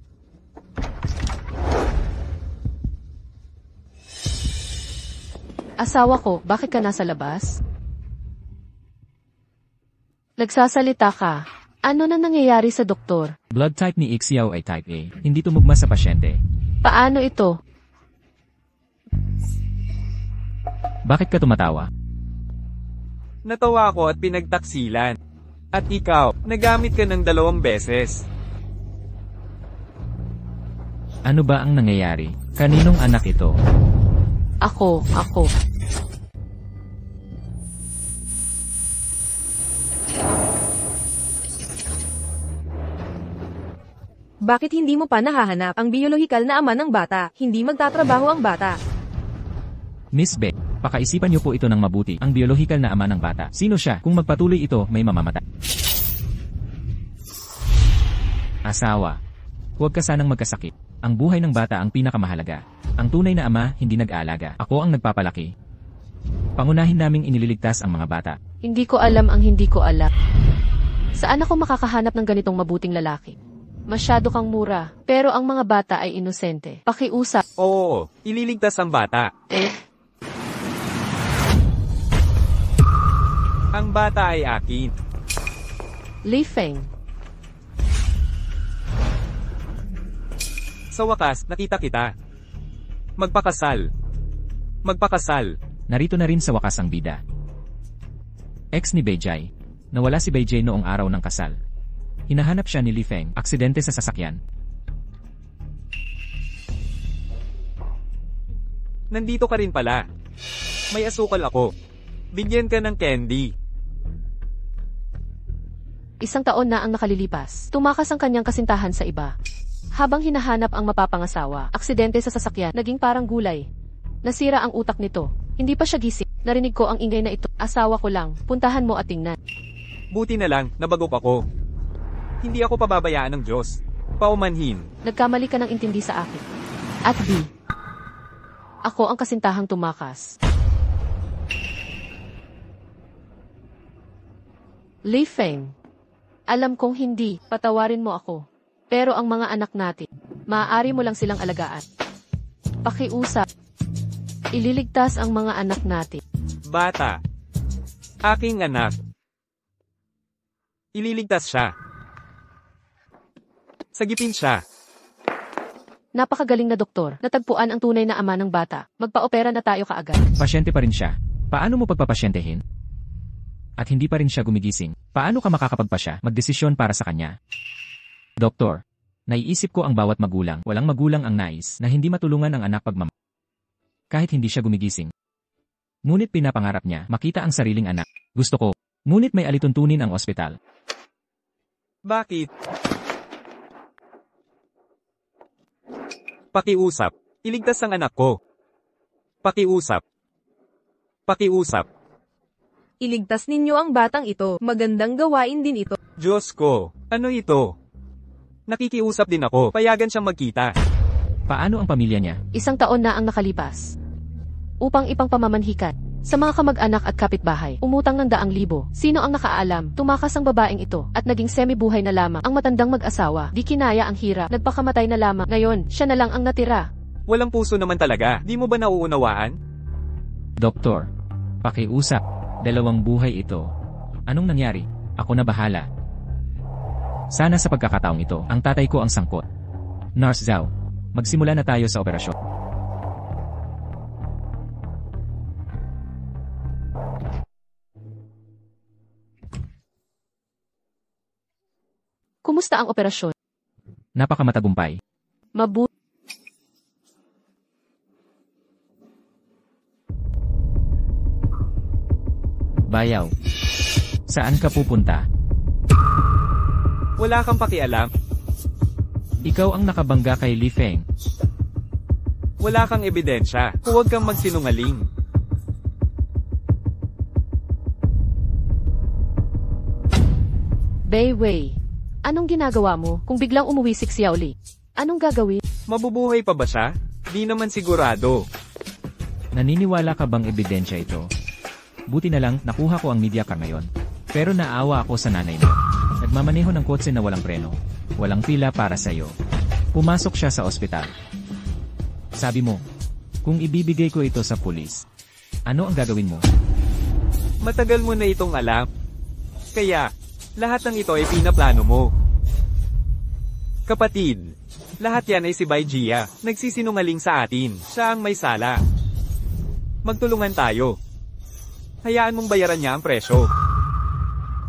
Asawa ko, bakit ka nasa labas? Nagsasalita ka. Ano na nangyayari sa doktor?
Blood type ni Ixiao ay type A. Hindi tumugma sa pasyente.
Paano ito?
Bakit ka tumatawa?
Natawa ako at pinagtaksilan. At ikaw, nagamit ka ng 2 beses.
Ano ba ang nangyayari? Kaninong anak ito?
Ako.
Bakit hindi mo pa nahahanap ang biolohikal na ama ng bata? Hindi magtatrabaho ang bata.
Miss Beck, pakaisipan niyo po ito ng mabuti. Ang biolohikal na ama ng bata. Sino siya? Kung magpatuloy ito, may mamamatay. Asawa. Huwag ka sanang magkasakit. Ang buhay ng bata ang pinakamahalaga. Ang tunay na ama, hindi nag-aalaga. Ako ang nagpapalaki. Pangunahin naming inililigtas ang mga bata.
Hindi ko alam ang hindi ko alam. Saan ako makakahanap ng ganitong mabuting lalaki? Masyado kang mura, pero ang mga bata ay inosente. Pakiusap.
Oo, ililigtas ang bata. Ang bata ay akin.
Li Feng.
Sa wakas, nakita kita. Magpakasal.
Narito na rin sa wakas ang bida. Ex ni Beijai. Nawala si Beijai noong araw ng kasal. Hinahanap siya ni Li Feng, aksidente sa sasakyan.
Nandito ka rin pala. May asukal ako. Bigyan ka ng candy.
1 taon na ang nakalilipas. Tumakas ang kanyang kasintahan sa iba. Habang hinahanap ang mapapangasawa, aksidente sa sasakyan, naging parang gulay. Nasira ang utak nito. Hindi pa siya gising. Narinig ko ang ingay na ito. Asawa ko lang. Puntahan mo at tingnan.
Buti na lang, nabagok ako. Hindi ako pababayaan ng Diyos. Paumanhin.
Nagkamali ka ng intindi sa akin. At B. Ako ang kasintahang tumakas. Li Feng. Alam kong hindi, patawarin mo ako. Pero ang mga anak natin, maaari mo lang silang alagaan. Pakiusap. Ililigtas ang mga anak natin.
Bata. Aking anak. Ililigtas siya. Sagipin siya.
Napakagaling na doktor. Natagpuan ang tunay na ama ng bata. Magpa-opera na tayo kaagad.
Pasyente pa rin siya. Paano mo pagpapasyentehin? At hindi pa rin siya gumigising. Paano ka makakapagpasya, magdesisyon para sa kanya? Doktor, naiisip ko ang bawat magulang. Walang magulang ang nais na hindi matulungan ang anak pagmamahal. Kahit hindi siya gumigising. Ngunit pinapangarap niya makita ang sariling anak. Gusto ko. Ngunit may alituntunin ang ospital.
Bakit? Pakiusap. Iligtas ang anak ko. Pakiusap.
Iligtas ninyo ang batang ito. Magandang gawain din ito.
Diyos ko, ano ito? Nakikiusap din ako. Payagan siyang magkita.
Paano ang pamilya niya?
1 taon na ang nakalipas. Upang ipang pamamanhikan. Sa mga kamag-anak at kapitbahay, umutang ng 100,000. Sino ang nakaalam? Tumakas ang babaeng ito at naging semi-buhay na lamang ang matandang mag-asawa. Di kinaya ang hirap, nagpakamatay na lamang. Ngayon, siya na lang ang natira.
Walang puso naman talaga. Di mo ba nauunawaan?
Doktor, pakiusap. 2 buhay ito. Anong nangyari? Ako na bahala. Sana sa pagkakataong ito, ang tatay ko ang sangkot. Nurse Zhao, magsimula na tayo sa operasyon.
Kumusta ang operasyon?
Napakamatagumpay.
Mabuti.
Bayaw. Saan ka pupunta?
Wala kang pakialam.
Ikaw ang nakabangga kay Li Feng.
Wala kang ebidensya. Huwag kang magsinungaling.
Bei Wei, anong ginagawa mo kung biglang umuwi si Xiaoli? Anong gagawin?
Mabubuhay pa ba siya? Di naman sigurado.
Naniniwala ka bang ebidensya ito? Buti na lang, nakuha ko ang media car ngayon. Pero naawa ako sa nanay mo. Nagmamaneho ng kotse na walang preno. Walang pila para sa'yo. Pumasok siya sa ospital. Sabi mo, kung ibibigay ko ito sa pulis, ano ang gagawin mo?
Matagal mo na itong alam. Kaya, lahat ng ito ay pinaplano mo. Kapatid, lahat yan ay si Bai Jia. Nagsisinungaling sa atin. Siya ang may sala. Magtulungan tayo. Hayaan mong bayaran niya ang presyo.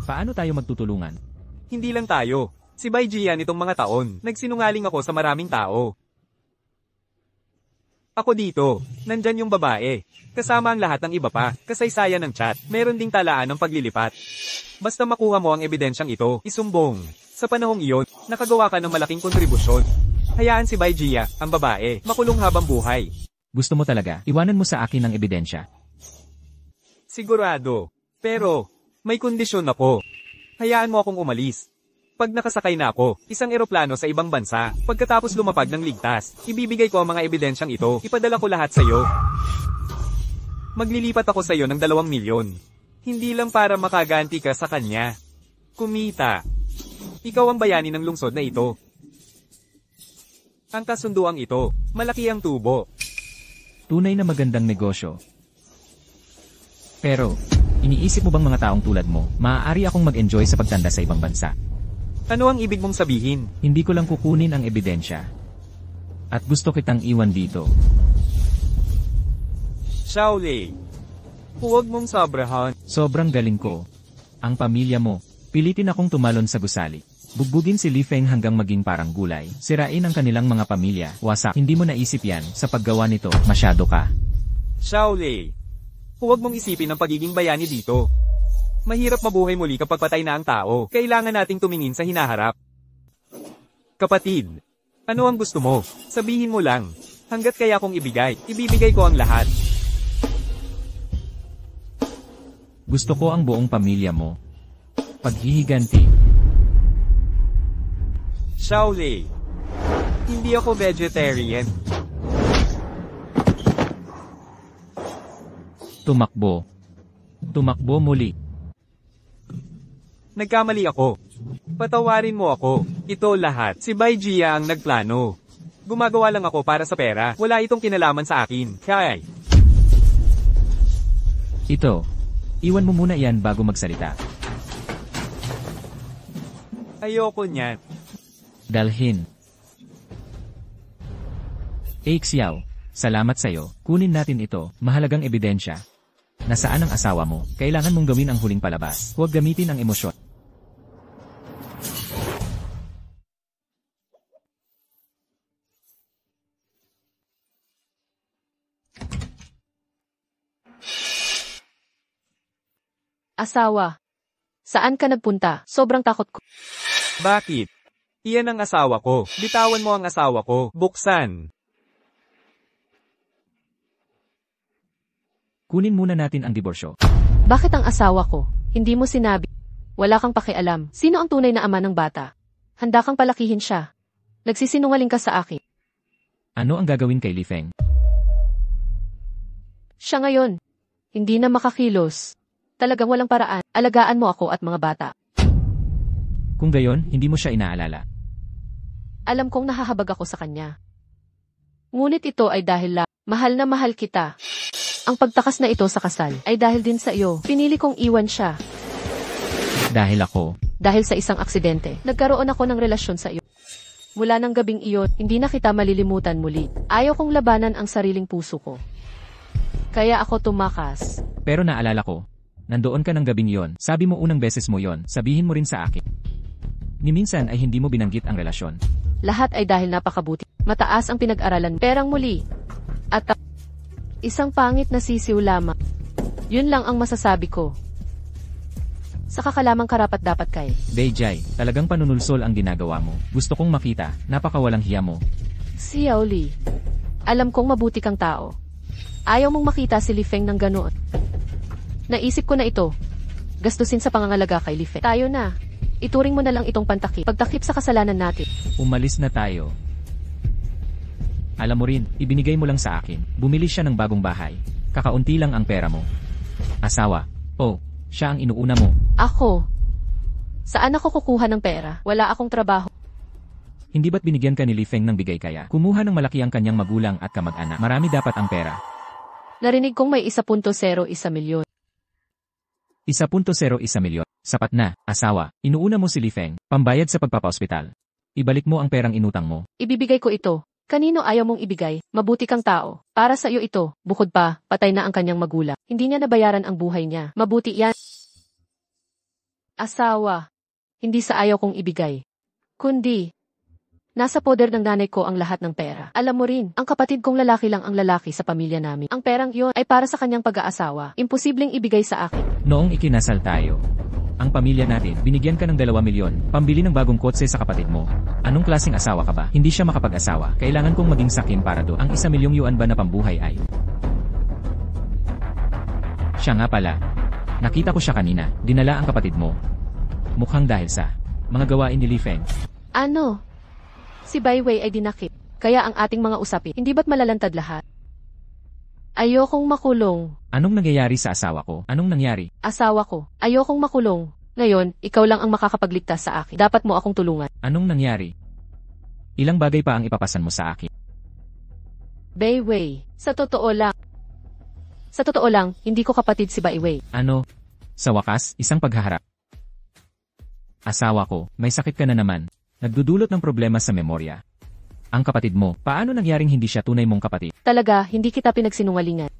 Paano tayo magtutulungan?
Hindi lang tayo. Si Bai Jia nitong mga taon. Nagsinungaling ako sa maraming tao. Ako dito. Nandyan yung babae. Kasama ang lahat ng iba pa. Kasaysayan ng chat. Meron ding talaan ng paglilipat. Basta makuha mo ang ebidensyang ito, isumbong. Sa panahong iyon, nakagawa ka ng malaking kontribusyon. Hayaan si Bai Jia, ang babae, makulong habang buhay.
Gusto mo talaga, iwanan mo sa akin ang ebidensya.
Sigurado. Pero, may kondisyon ako. Hayaan mo akong umalis. Pag nakasakay na ako, isang eroplano sa ibang bansa, pagkatapos lumapag ng ligtas, ibibigay ko ang mga ebidensyang ito, ipadala ko lahat sa iyo. Maglilipat ako sa iyo ng 2 milyon. Hindi lang para makaganti ka sa kanya. Kumita. Ikaw ang bayani ng lungsod na ito. Ang kasunduang ito, malaki ang tubo.
Tunay na magandang negosyo. Pero, iniisip mo bang mga taong tulad mo, maaari akong mag-enjoy sa pagtanda sa ibang bansa?
Ano ang ibig mong sabihin?
Hindi ko lang kukunin ang ebidensya. At gusto kitang iwan dito.
Xiaoli, huwag mong sobrahan.
Sobrang galing ko. Ang pamilya mo, pilitin akong tumalon sa gusali. Bugbugin si Li Feng hanggang maging parang gulay. Sirain ang kanilang mga pamilya. Wasak. Hindi mo naisip yan. Sa paggawa nito, masyado ka.
Xiaoli, huwag mong isipin ang pagiging bayani dito. Mahirap mabuhay muli kapag patay na ang tao. Kailangan nating tumingin sa hinaharap. Kapatid, ano ang gusto mo? Sabihin mo lang. Hanggat kaya kong ibibigay ko ang lahat.
Gusto ko ang buong pamilya mo. Paghihiganti.
Xiaoli, hindi ako vegetarian.
Tumakbo. Tumakbo muli.
Nagkamali ako. Patawarin mo ako. Ito lahat. Si Bai Jia ang nagplano. Gumagawa lang ako para sa pera. Wala itong kinalaman sa akin. Kaya.
Ito. Iwan mo muna yan bago magsalita.
Ayoko niyan.
Dalhin. Xiao, salamat sa'yo. Kunin natin ito. Mahalagang ebidensya. Nasaan ang asawa mo? Kailangan mong gawin ang huling palabas. Huwag gamitin ang emosyon.
Asawa, saan ka nagpunta? Sobrang takot ko.
Bakit? Iyan ang asawa ko. Bitawan mo ang asawa ko. Buksan.
Kunin muna natin ang diborsyo.
Bakit ang asawa ko? Hindi mo sinabi. Wala kang pakialam. Sino ang tunay na ama ng bata? Handa kang palakihin siya. Nagsisinungaling ka sa akin.
Ano ang gagawin kay Li Feng?
Siya ngayon. Hindi na makakilos. Talagang walang paraan. Alagaan mo ako at mga bata.
Kung gayon, hindi mo siya inaalala.
Alam kong nahahabag ako sa kanya. Ngunit ito ay dahil mahal na mahal kita. Ang pagtakas na ito sa kasal ay dahil din sa iyo. Pinili kong iwan siya.
Dahil ako.
Dahil sa isang aksidente, nagkaroon ako ng relasyon sa iyo. Mula ng gabing iyon, hindi na kita malilimutan muli. Ayaw kong labanan ang sariling puso ko. Kaya ako tumakas.
Pero naalala ko. Nandoon ka ng gabing yon. Sabi mo unang beses mo yon. Sabihin mo rin sa akin. Ni minsan ay hindi mo binanggit ang relasyon.
Lahat ay dahil napakabuti. Mataas ang pinag-aralan. Perang muli. At isang pangit na sisiw lamang. Yun lang ang masasabi ko. Sa kakalamang karapat dapat kay.
Beijay, talagang panunulsol ang ginagawa mo. Gusto kong makita, napakawalang hiya mo.
Si Yao Li. Alam kong mabuti kang tao. Ayaw mong makita si Li Feng ng ganoon. Naisip ko na ito. Gastusin sa pangangalaga kay Li Feng. Tayo na. Ituring mo na lang itong pantakip. Pagtakip sa kasalanan natin.
Umalis na tayo. Alam mo rin, ibinigay mo lang sa akin. Bumili siya ng bagong bahay. Kakaunti lang ang pera mo. Asawa. Oh, siya ang inuuna mo.
Ako? Saan ako kukuha ng pera? Wala akong trabaho.
Hindi ba't binigyan ka ni Li Feng ng bigay kaya? Kumuha ng malaki ang kanyang magulang at kamag-anak. Marami dapat ang pera.
Narinig kong may 1.01 milyon.
1.01 milyon. Sapat na, asawa. Inuuna mo si Li Feng, pambayad sa pagpapaospital. Ibalik mo ang perang inutang mo.
Ibibigay ko ito. Kanino ayaw mong ibigay? Mabuti kang tao. Para sa iyo ito. Bukod pa, patay na ang kanyang magulang. Hindi niya nabayaran ang buhay niya. Mabuti yan. Asawa. Hindi sa ayaw kong ibigay. Kundi, nasa poder ng nanay ko ang lahat ng pera. Alam mo rin, ang kapatid kong lalaki lang ang lalaki sa pamilya namin. Ang perang iyon ay para sa kanyang pag-aasawa. Imposibleng ibigay sa akin.
Noong ikinasal tayo, ang pamilya natin, binigyan ka ng 2 milyon, pambili ng bagong kotse sa kapatid mo. Anong klaseng asawa ka ba? Hindi siya makapag-asawa. Kailangan kong maging sakim para do. Ang 1 milyong yuan ba na pambuhay ay? Siya nga pala. Nakita ko siya kanina. Dinala ang kapatid mo. Mukhang dahil sa mga gawain ni Li Feng.
Ano? Si Bai Wei ay dinakip. Kaya ang ating mga usapin, hindi ba't malalantad lahat? Ayokong makulong.
Anong nangyayari sa asawa ko? Anong nangyari?
Asawa ko. Ayokong makulong. Ngayon, ikaw lang ang makakapagligtas sa akin. Dapat mo akong tulungan.
Anong nangyari? Ilang bagay pa ang ipapasan mo sa akin?
Bai Wei, sa totoo lang, hindi ko kapatid si Bai Wei.
Ano? Sa wakas, isang paghaharap. Asawa ko, may sakit ka na naman. Nagdudulot ng problema sa memorya. Ang kapatid mo, paano nangyaring hindi siya tunay mong kapatid?
Talaga, hindi kita pinagsinungalingan.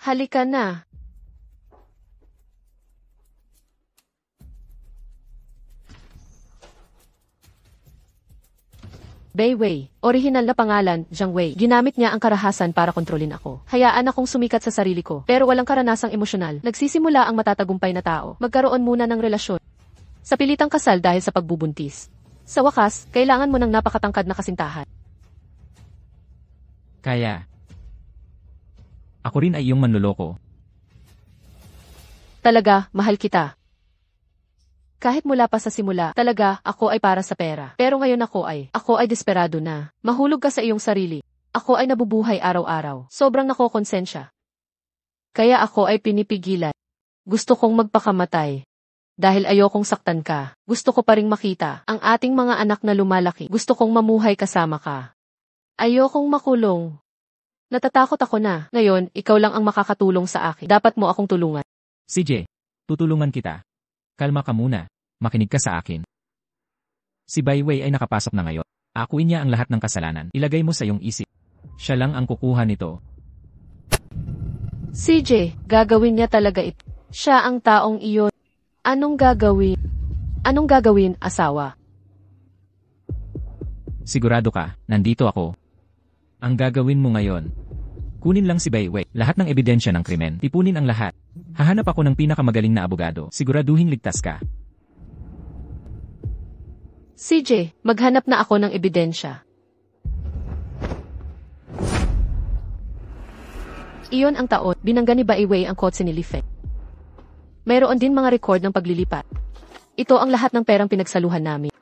Halika na. Bai Wei, orihinal na pangalan, Zhang Wei. Ginamit niya ang karahasan para kontrolin ako. Hayaan akong sumikat sa sarili ko, pero walang karanasang emosyonal. Nagsisimula ang matatagumpay na tao. Magkaroon muna ng relasyon. Sa pilitang kasal dahil sa pagbubuntis. Sa wakas, kailangan mo ng napakatangkad na kasintahan.
Kaya, ako rin ay iyong manloloko.
Talaga, mahal kita. Kahit mula pa sa simula, talaga, ako ay para sa pera. Pero ngayon ako ay desperado na. Mahulog ka sa iyong sarili. Ako ay nabubuhay araw-araw. Sobrang nakokonsensya. Kaya ako ay pinipigilan. Gusto kong magpakamatay. Dahil ayokong saktan ka. Gusto ko pa ring makita ang ating mga anak na lumalaki. Gusto kong mamuhay kasama ka. Ayokong makulong. Natatakot ako na. Ngayon, ikaw lang ang makakatulong sa akin. Dapat mo akong tulungan.
CJ, tutulungan kita. Kalma ka muna. Makinig ka sa akin. Si Bai Wei ay nakapasok na ngayon. Akuin niya ang lahat ng kasalanan. Ilagay mo sa iyong isip. Siya lang ang kukuha nito.
CJ, gagawin niya talaga ito. Siya ang taong iyon. Anong gagawin? Anong gagawin, asawa?
Sigurado ka, nandito ako. Ang gagawin mo ngayon, kunin lang si Bai Wei, lahat ng ebidensya ng krimen, tipunin ang lahat. Hahanap ako ng pinakamagaling na abogado, siguraduhin ligtas ka.
CJ, maghanap na ako ng ebidensya. Iyon ang taon, binangga ni Bai Wei ang kotse ni Li Feng. Mayroon din mga record ng paglilipat. Ito ang lahat ng perang pinagsaluhan namin.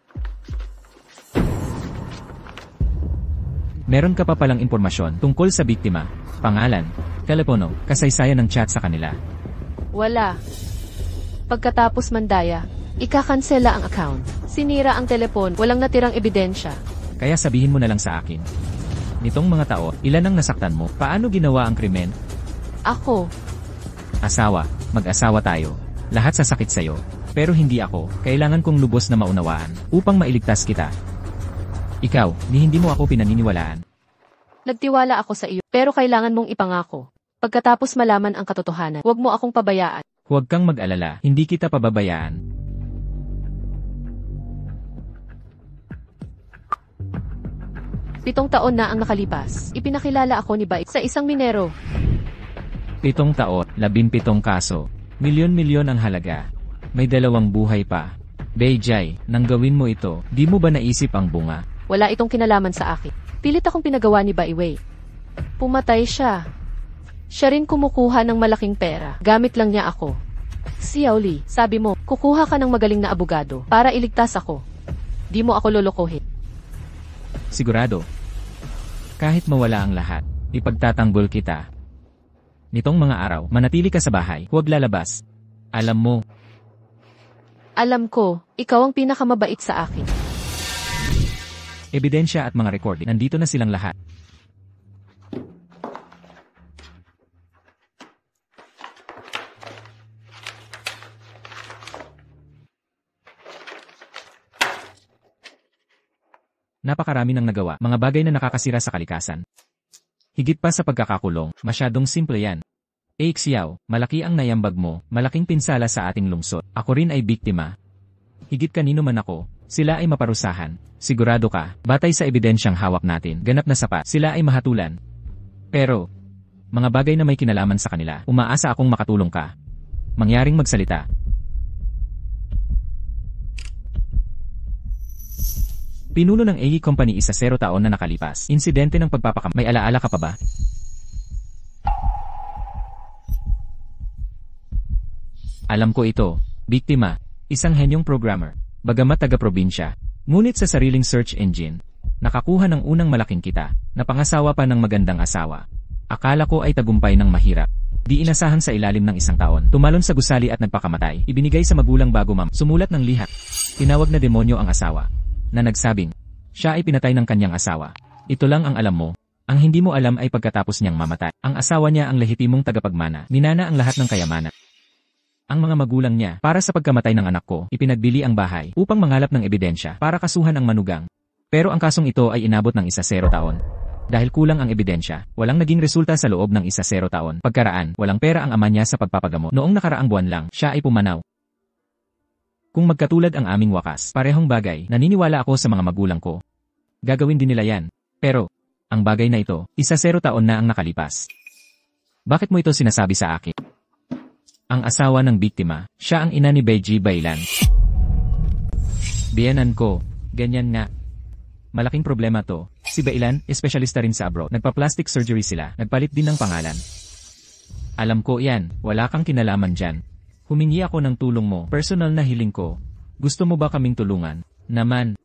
Meron ka pa palang impormasyon tungkol sa biktima, pangalan, telepono, kasaysayan ng chat sa kanila.
Wala. Pagkatapos mandaya, ikakansela ang account. Sinira ang telepon, walang natirang ebidensya.
Kaya sabihin mo na lang sa akin. Nitong mga tao, ilan ang nasaktan mo? Paano ginawa ang krimen?
Ako.
Asawa, mag-asawa tayo. Lahat sasakit sa'yo. Pero hindi ako. Kailangan kong lubos na maunawaan upang mailigtas kita. Ikaw, hindi mo ako pinaniniwalaan.
Nagtiwala ako sa iyo, pero kailangan mong ipangako. Pagkatapos malaman ang katotohanan, huwag mo akong pabayaan.
Huwag kang mag-alala, hindi kita pababayaan.
Pitong taon na ang nakalipas. Ipinakilala ako ni Bai sa isang minero.
7 taon, 17 kaso. Milyon-milyon ang halaga. May 2 buhay pa. Beijay, nang gawin mo ito, di mo ba naisip ang bunga?
Wala itong kinalaman sa akin. Pilit akong pinagawa ni Bai Wei. Pumatay siya. Siya rin kumukuha ng malaking pera. Gamit lang niya ako. Xiao Li, sabi mo, kukuha ka ng magaling na abogado para iligtas ako. Di mo ako lolokohin.
Sigurado. Kahit mawala ang lahat, ipagtatanggol kita. Nitong mga araw, manatili ka sa bahay, huwag lalabas. Alam mo,
Alam ko, ikaw ang pinakamabait sa akin.
ebidensya at mga recording, nandito na silang lahat. Napakarami ng nagawa, mga bagay na nakakasira sa kalikasan. Higit pa sa pagkakakulong, masyadong simple yan. Xiao, malaki ang nayambag mo, malaking pinsala sa ating lungsod. Ako rin ay biktima. Higit kanino man ako, sila ay maparusahan. Sigurado ka, batay sa ebidensyang hawak natin, ganap na sapat, sila ay mahatulan. Pero, mga bagay na may kinalaman sa kanila, umaasa akong makatulong ka. Mangyaring magsalita. Pinuno ng AE Company 10 taon na nakalipas. Insidente ng pagpapakam. May alaala ka pa ba? Alam ko ito. Biktima. Isang henyong programmer. Bagamat taga-probinsya. Ngunit sa sariling search engine. Nakakuha ng unang malaking kita. Napangasawa pa ng magandang asawa. Akala ko ay tagumpay ng mahirap. Di inasahan sa ilalim ng 1 taon. Tumalon sa gusali at nagpakamatay. Ibinigay sa magulang bago sumulat ng lihat. Tinawag na demonyo ang asawa. Na nagsabing, siya ay pinatay ng kanyang asawa. Ito lang ang alam mo. Ang hindi mo alam ay pagkatapos niyang mamatay. Ang asawa niya ang lehitimong tagapagmana. Minana ang lahat ng kayamanan. Ang mga magulang niya, para sa pagkamatay ng anak ko, ipinagbili ang bahay upang mangalap ng ebidensya para kasuhan ang manugang. Pero ang kasong ito ay inabot ng 10 taon. Dahil kulang ang ebidensya, walang naging resulta sa loob ng 10 taon. Pagkaraan, walang pera ang ama niya sa pagpapagamot. Noong nakaraang buwan lang, siya ay pumanaw. Kung magkatulad ang aming wakas, parehong bagay, naniniwala ako sa mga magulang ko. Gagawin din nila yan. Pero, ang bagay na ito, 10 taon na ang nakalipas. Bakit mo ito sinasabi sa akin? Ang asawa ng biktima, siya ang ina ni Beiji Bailan. Biyenan ko, ganyan nga. Malaking problema to. Si Bailan, espesyalista rin sa abroad. Nagpa-plastic surgery sila, nagpalit din ng pangalan. Alam ko yan, wala kang kinalaman dyan. Humingi ako ng tulong mo, personal na hiling ko. Gusto mo ba kaming tulungan? Naman.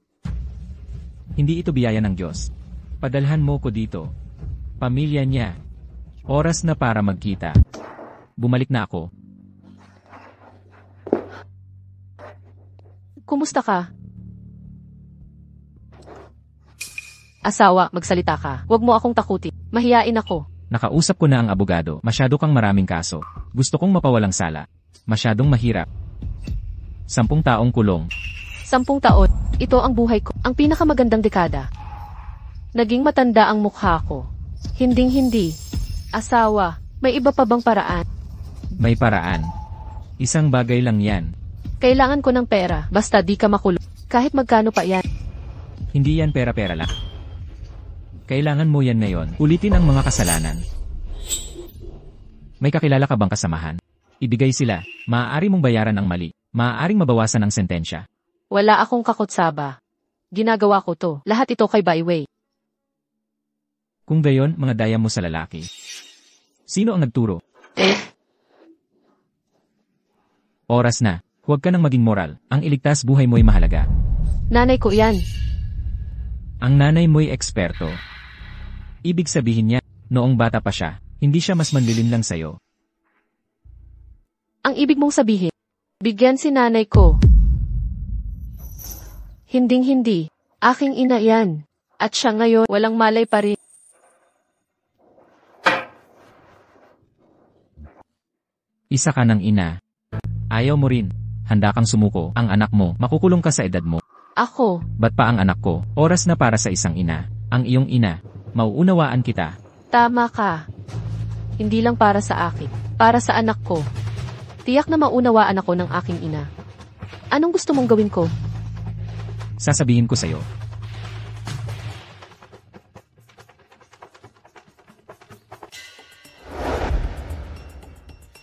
Hindi ito biyaya ng Diyos. Padalhan mo ko dito. Pamilya niya. Oras na para magkita. Bumalik na ako.
Kumusta ka? Asawa, magsalita ka. Huwag mo akong takutin. Mahiyain ako.
Nakausap ko na ang abogado. Masyado kang maraming kaso. Gusto kong mapawalang sala. Masyadong mahirap. 10 taong kulong.
10 taon. Ito ang buhay ko. Ang pinakamagandang dekada. Naging matanda ang mukha ko. Hinding-hindi. Asawa, may iba pa bang paraan?
May paraan. Isang bagay lang yan.
Kailangan ko ng pera, basta di ka makulong. Kahit magkano pa yan.
Hindi yan pera-pera lang. Kailangan mo yan ngayon. Ulitin ang mga kasalanan. May kakilala ka bang kasamahan? Ibigay sila. Maaari mong bayaran ang mali. Maaaring mabawasan ang sentensya.
Wala akong kakutsaba. Ginagawa ko to. Lahat ito kay Bai Wei.
Kung gayon, mga daya mo sa lalaki. Sino ang nagturo? Oras na. Huwag ka nang maging moral. Ang iligtas buhay mo'y mahalaga.
Nanay ko yan.
Ang nanay mo'y eksperto. Ibig sabihin niya, noong bata pa siya, hindi siya mas manlilin lang sa'yo.
Ang ibig mong sabihin, bigyan si nanay ko. Hinding-hindi. Aking ina yan. At siya ngayon, walang malay pa rin.
Isa ka ng ina. Ayaw mo rin. Handa kang sumuko. Ang anak mo, makukulong ka sa edad mo.
Ako.
Ba't pa ang anak ko? Oras na para sa isang ina. Ang iyong ina. Mauunawaan kita.
Tama ka. Hindi lang para sa akin. Para sa anak ko. Tiyak na maunawaan ako ng aking ina. Anong gusto mong gawin ko?
Sasabihin ko sa'yo.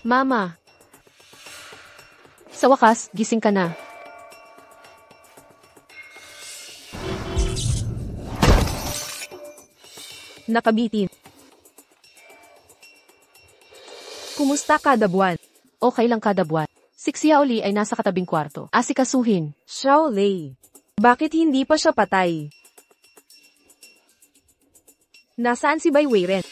Mama. Sa wakas, gising ka na.
Nakabitin. Kumusta kada buwan?
Okay lang kada buwan. Si Xiaoli ay nasa katabing kwarto. Asikasuhin.
Xiao Lei. Bakit hindi pa siya patay? Nasaan si Bai Weiren?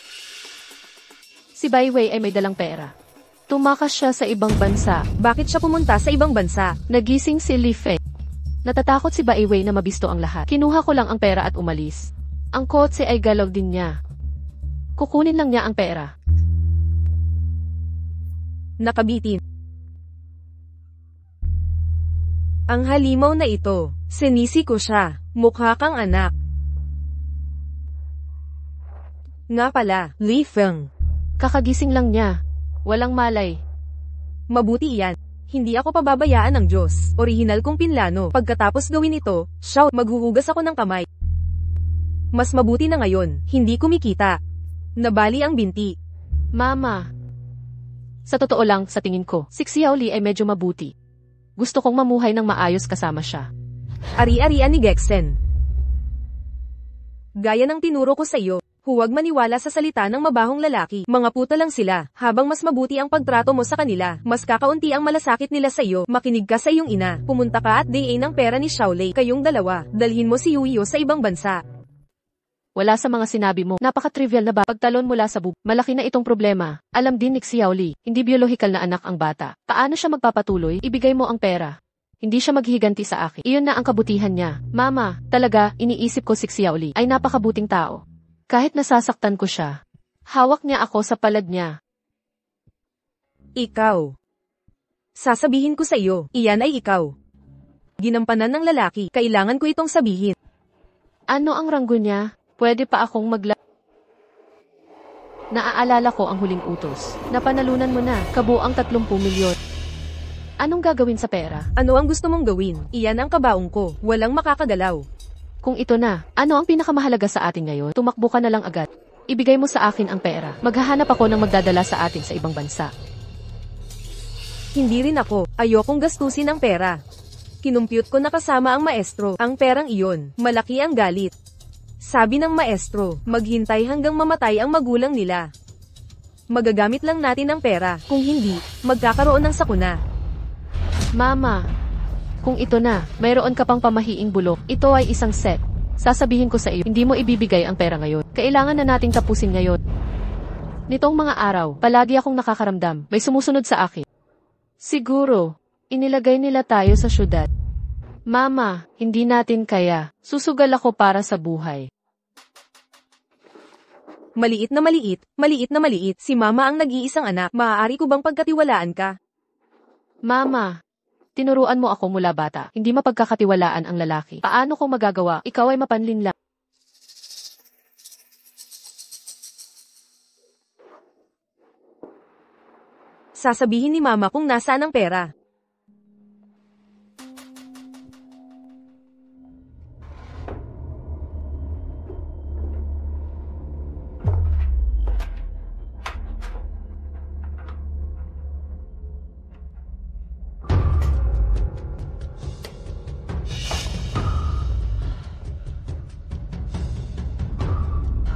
Si Bai Wei ay may dalang pera. Tumakas siya sa ibang bansa.
Bakit siya pumunta sa ibang bansa?
Nagising si Li Fei. Natatakot si Bai Wei na mabisto ang lahat. Kinuha ko lang ang pera at umalis. Ang kotse ay galaw din niya. Kukunin lang niya ang pera.
Nakabitin. Ang halimaw na ito, sinisi ko siya, mukha kang anak. Nga pala, Li Feng.
Kakagising lang niya. Walang malay.
Mabuti iyan. Hindi ako pababayaan ng Diyos. Orihinal kong pinlano. Pagkatapos gawin ito, Xiao, maghuhugas ako ng kamay. Mas mabuti na ngayon, hindi kumikita. Nabali ang binti.
Mama. Sa totoo lang, sa tingin ko, si Xiaoli ay medyo mabuti. Gusto kong mamuhay ng maayos kasama siya.
Ari-arian ni Gexen. Gaya ng tinuro ko sa iyo, huwag maniwala sa salita ng mabahong lalaki. Mga puta lang sila. Habang mas mabuti ang pagtrato mo sa kanila, mas kakaunti ang malasakit nila sa iyo. Makinig ka sa iyong ina. Pumunta ka at DA ng pera ni Xiaolei. Kayong dalawa, dalhin mo si Yuyo sa ibang bansa.
Wala sa mga sinabi mo. Napaka-trivial na ba? Pagtalon mula sa malaki na itong problema. Alam din ni Xiaoli, hindi biyolohikal na anak ang bata. Paano siya magpapatuloy? Ibigay mo ang pera. Hindi siya maghiganti sa akin. Iyon na ang kabutihan niya. Mama, talaga, iniisip ko si Xiaoli ay napakabuting tao. Kahit nasasaktan ko siya, hawak niya ako sa palad niya.
Ikaw. Sasabihin ko sa iyo, iyan ay ikaw. Ginampanan ng lalaki, kailangan ko itong sabihin.
Ano ang ranggo niya? Pwede pa akong Naaalala ko ang huling utos. Napanalunan mo na, kabuang 30 milyon. Anong gagawin sa pera?
Ano ang gusto mong gawin? Iyan ang kabaong ko, walang makakagalaw.
Kung ito na, ano ang pinakamahalaga sa atin ngayon? Tumakbo ka na lang agad. Ibigay mo sa akin ang pera. Maghahanap ako ng magdadala sa atin sa ibang bansa.
Hindi rin ako, ayokong gastusin ang pera. Kinumpyut ko na kasama ang maestro, ang perang iyon, malaki ang galit. Sabi ng maestro, maghintay hanggang mamatay ang magulang nila. Magagamit lang natin ang pera, kung hindi, magkakaroon ng sakuna.
Mama, kung ito na, mayroon ka pang pamahiing bulok, ito ay isang set. Sasabihin ko sa iyo, hindi mo ibibigay ang pera ngayon. Kailangan na nating tapusin ngayon. Nitong mga araw, palagi akong nakakaramdam, may sumusunod sa akin. Siguro, inilagay nila tayo sa syudad. Mama, hindi natin kaya. Susugal ako para sa buhay.
Maliit na maliit, maliit na maliit. Si Mama ang nag-iisang anak. Maaari ko bang pagkatiwalaan ka?
Mama, tinuruan mo ako mula bata. Hindi mapagkakatiwalaan ang lalaki. Paano ko magagawa? Ikaw ay mapanlin lang.
Sasabihin ni Mama kung nasaan ang pera.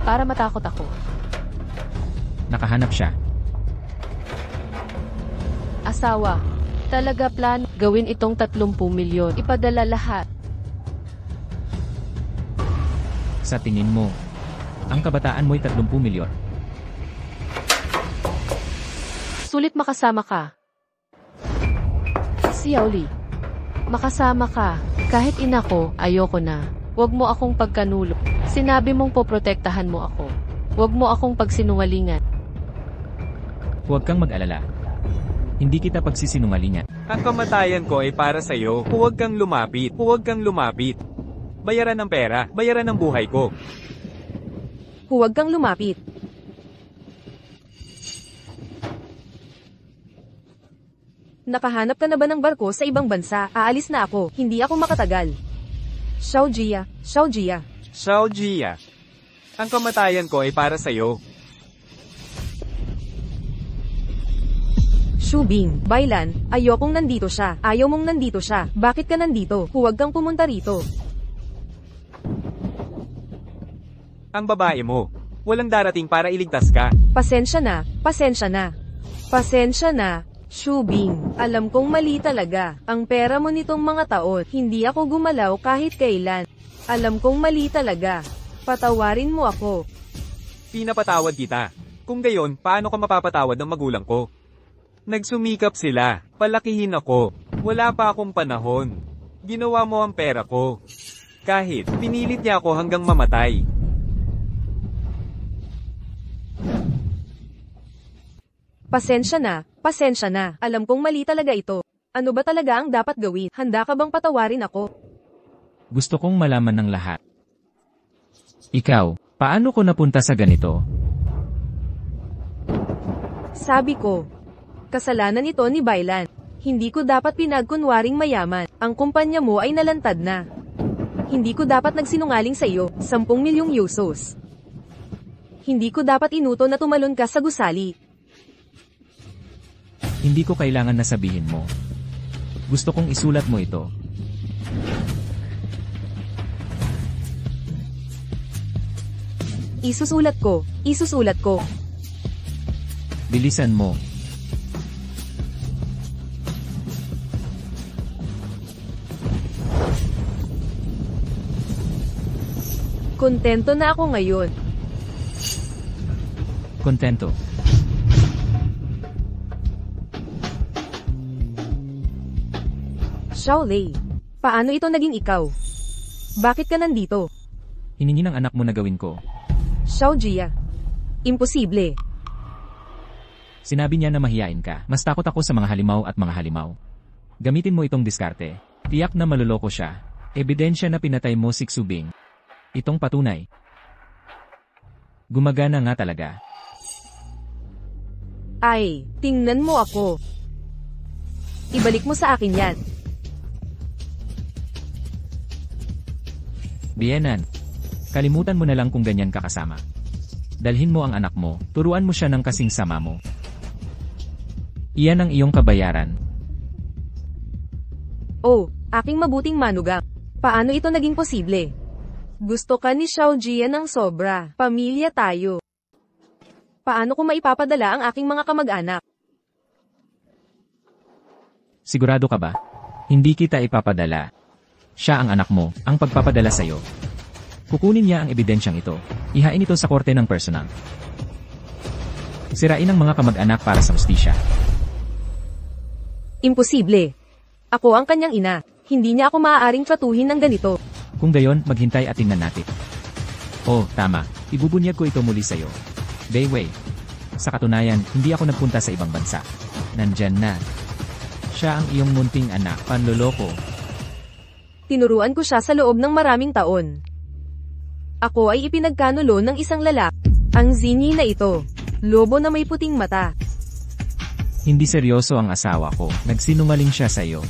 Para matakot ako.
Nakahanap siya.
Asawa. Talaga plan, gawin itong 30 milyon. Ipadala lahat.
Sa tingin mo, ang kabataan mo'y 30 milyon.
Sulit makasama ka. Xiaoli. Makasama ka. Kahit ina ko, ayoko na. Huwag mo akong pagkanulo. Sinabi mong poprotektahan mo ako. Huwag mo akong pagsinungalingan.
Huwag kang mag-alala. Hindi kita pagsisinungalingan.
Ang kamatayan ko ay para sa iyo. Huwag kang lumapit. Huwag kang lumapit. Bayaran ng pera. Bayaran ng buhay ko.
Huwag kang lumapit. Nakahanap ka na ba ng barko sa ibang bansa? Aalis na ako. Hindi ako makatagal. Xiao Jia, Xiao Jia.
Xiao Jia. Ang kamatayan ko ay para sa iyo.
Shubing, Bailan, ayokong nandito siya. Ayaw mong nandito siya. Bakit ka nandito? Huwag kang pumunta rito.
Ang babae mo. Walang darating para iligtas ka.
Pasensya na, pasensya na. Pasensya na, Shubing. Alam kong mali talaga. Ang pera mo nitong mga taon. Hindi ako gumalaw kahit kailan. Alam kong mali talaga. Patawarin mo ako.
Pinapatawad kita. Kung gayon, paano ka mapapatawad ng magulang ko? Nagsumikap sila. Palakihin ako. Wala pa akong panahon. Ginawa mo ang pera ko. Kahit, pinilit niya ako hanggang mamatay.
Pasensya na, pasensya na. Alam kong mali talaga ito. Ano ba talaga ang dapat gawin? Handa ka bang patawarin ako?
Gusto kong malaman ng lahat. Ikaw, paano ko napunta sa ganito?
Sabi ko, kasalanan ito ni Bailan. Hindi ko dapat pinagkunwaring mayaman. Ang kumpanya mo ay nalantad na. Hindi ko dapat nagsinungaling sa iyo, 10 milyong yusos. Hindi ko dapat inuto na tumalon ka sa gusali.
Hindi ko kailangan na sabihin mo. Gusto kong isulat mo ito.
Isusulat ko, isusulat ko.
Bilisan mo.
Kontento na ako ngayon.
Kontento.
Shaolei, paano ito naging ikaw? Bakit ka nandito?
Hiningi ng anak mo na gawin ko.
Xiaojia. Imposible.
Sinabi niya na mahiyain ka. Mas takot ako sa mga halimaw at mga halimaw. Gamitin mo itong diskarte. Tiyak na maluloko siya. Ebidensya na pinatay mo si Xubing. Itong patunay. Gumagana nga talaga.
Ay, tingnan mo ako. Ibalik mo sa akin yan.
Bienan. Kalimutan mo na lang kung ganyan ka kasama. Dalhin mo ang anak mo, turuan mo siya ng kasing sama mo. Iyan ang iyong kabayaran.
Oh, aking mabuting manugang. Paano ito naging posible? Gusto ka ni Xiaojia ng sobra. Pamilya tayo. Paano ko maipapadala ang aking mga kamag-anak?
Sigurado ka ba? Hindi kita ipapadala. Siya ang anak mo, ang pagpapadala sa'yo. Kukunin niya ang ebidensyang ito. Ihain ito sa korte ng personal. Sirain ang mga kamag-anak para sa hustisya.
Imposible. Ako ang kanyang ina. Hindi niya ako maaaring tratuhin ng ganito.
Kung gayon, maghintay at tingnan natin. Oh, tama. Ibubunyag ko ito muli sa'yo. Bayway. Sa katunayan, hindi ako nagpunta sa ibang bansa. Nandyan na. Siya ang iyong munting anak, panloloko.
Tinuruan ko siya sa loob ng maraming taon. Ako ay ipinagkanulo ng isang lalaki. Ang zinyi na ito. Lobo na may puting mata.
Hindi seryoso ang asawa ko. Nagsinungaling siya sa iyo.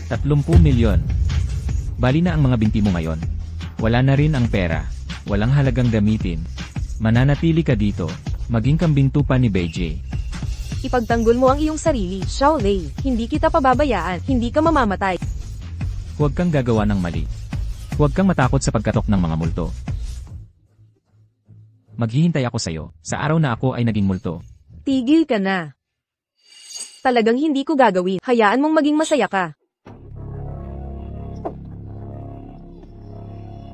30 milyon. Bali na ang mga binti mo ngayon. Wala na rin ang pera. Walang halagang gamitin. Mananatili ka dito. Maging kambing tupa ni Beijing.
Ipagtanggol mo ang iyong sarili, Shaolei. Hindi kita pababayaan. Hindi ka mamamatay.
Huwag kang gagawa ng mali. Huwag kang matakot sa pagkatok ng mga multo. Maghihintay ako sa'yo, sa araw na ako ay naging multo.
Tigil ka na. Talagang hindi ko gagawin. Hayaan mong maging masaya ka.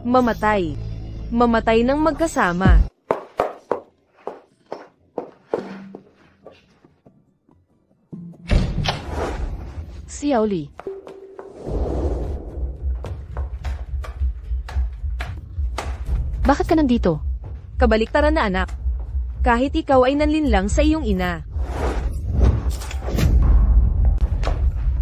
Mamatay. Mamatay ng magkasama.
Xiaoli. Bakit ka nandito?
Kabaliktaran na anak. Kahit ikaw ay nanlinlang sa iyong ina.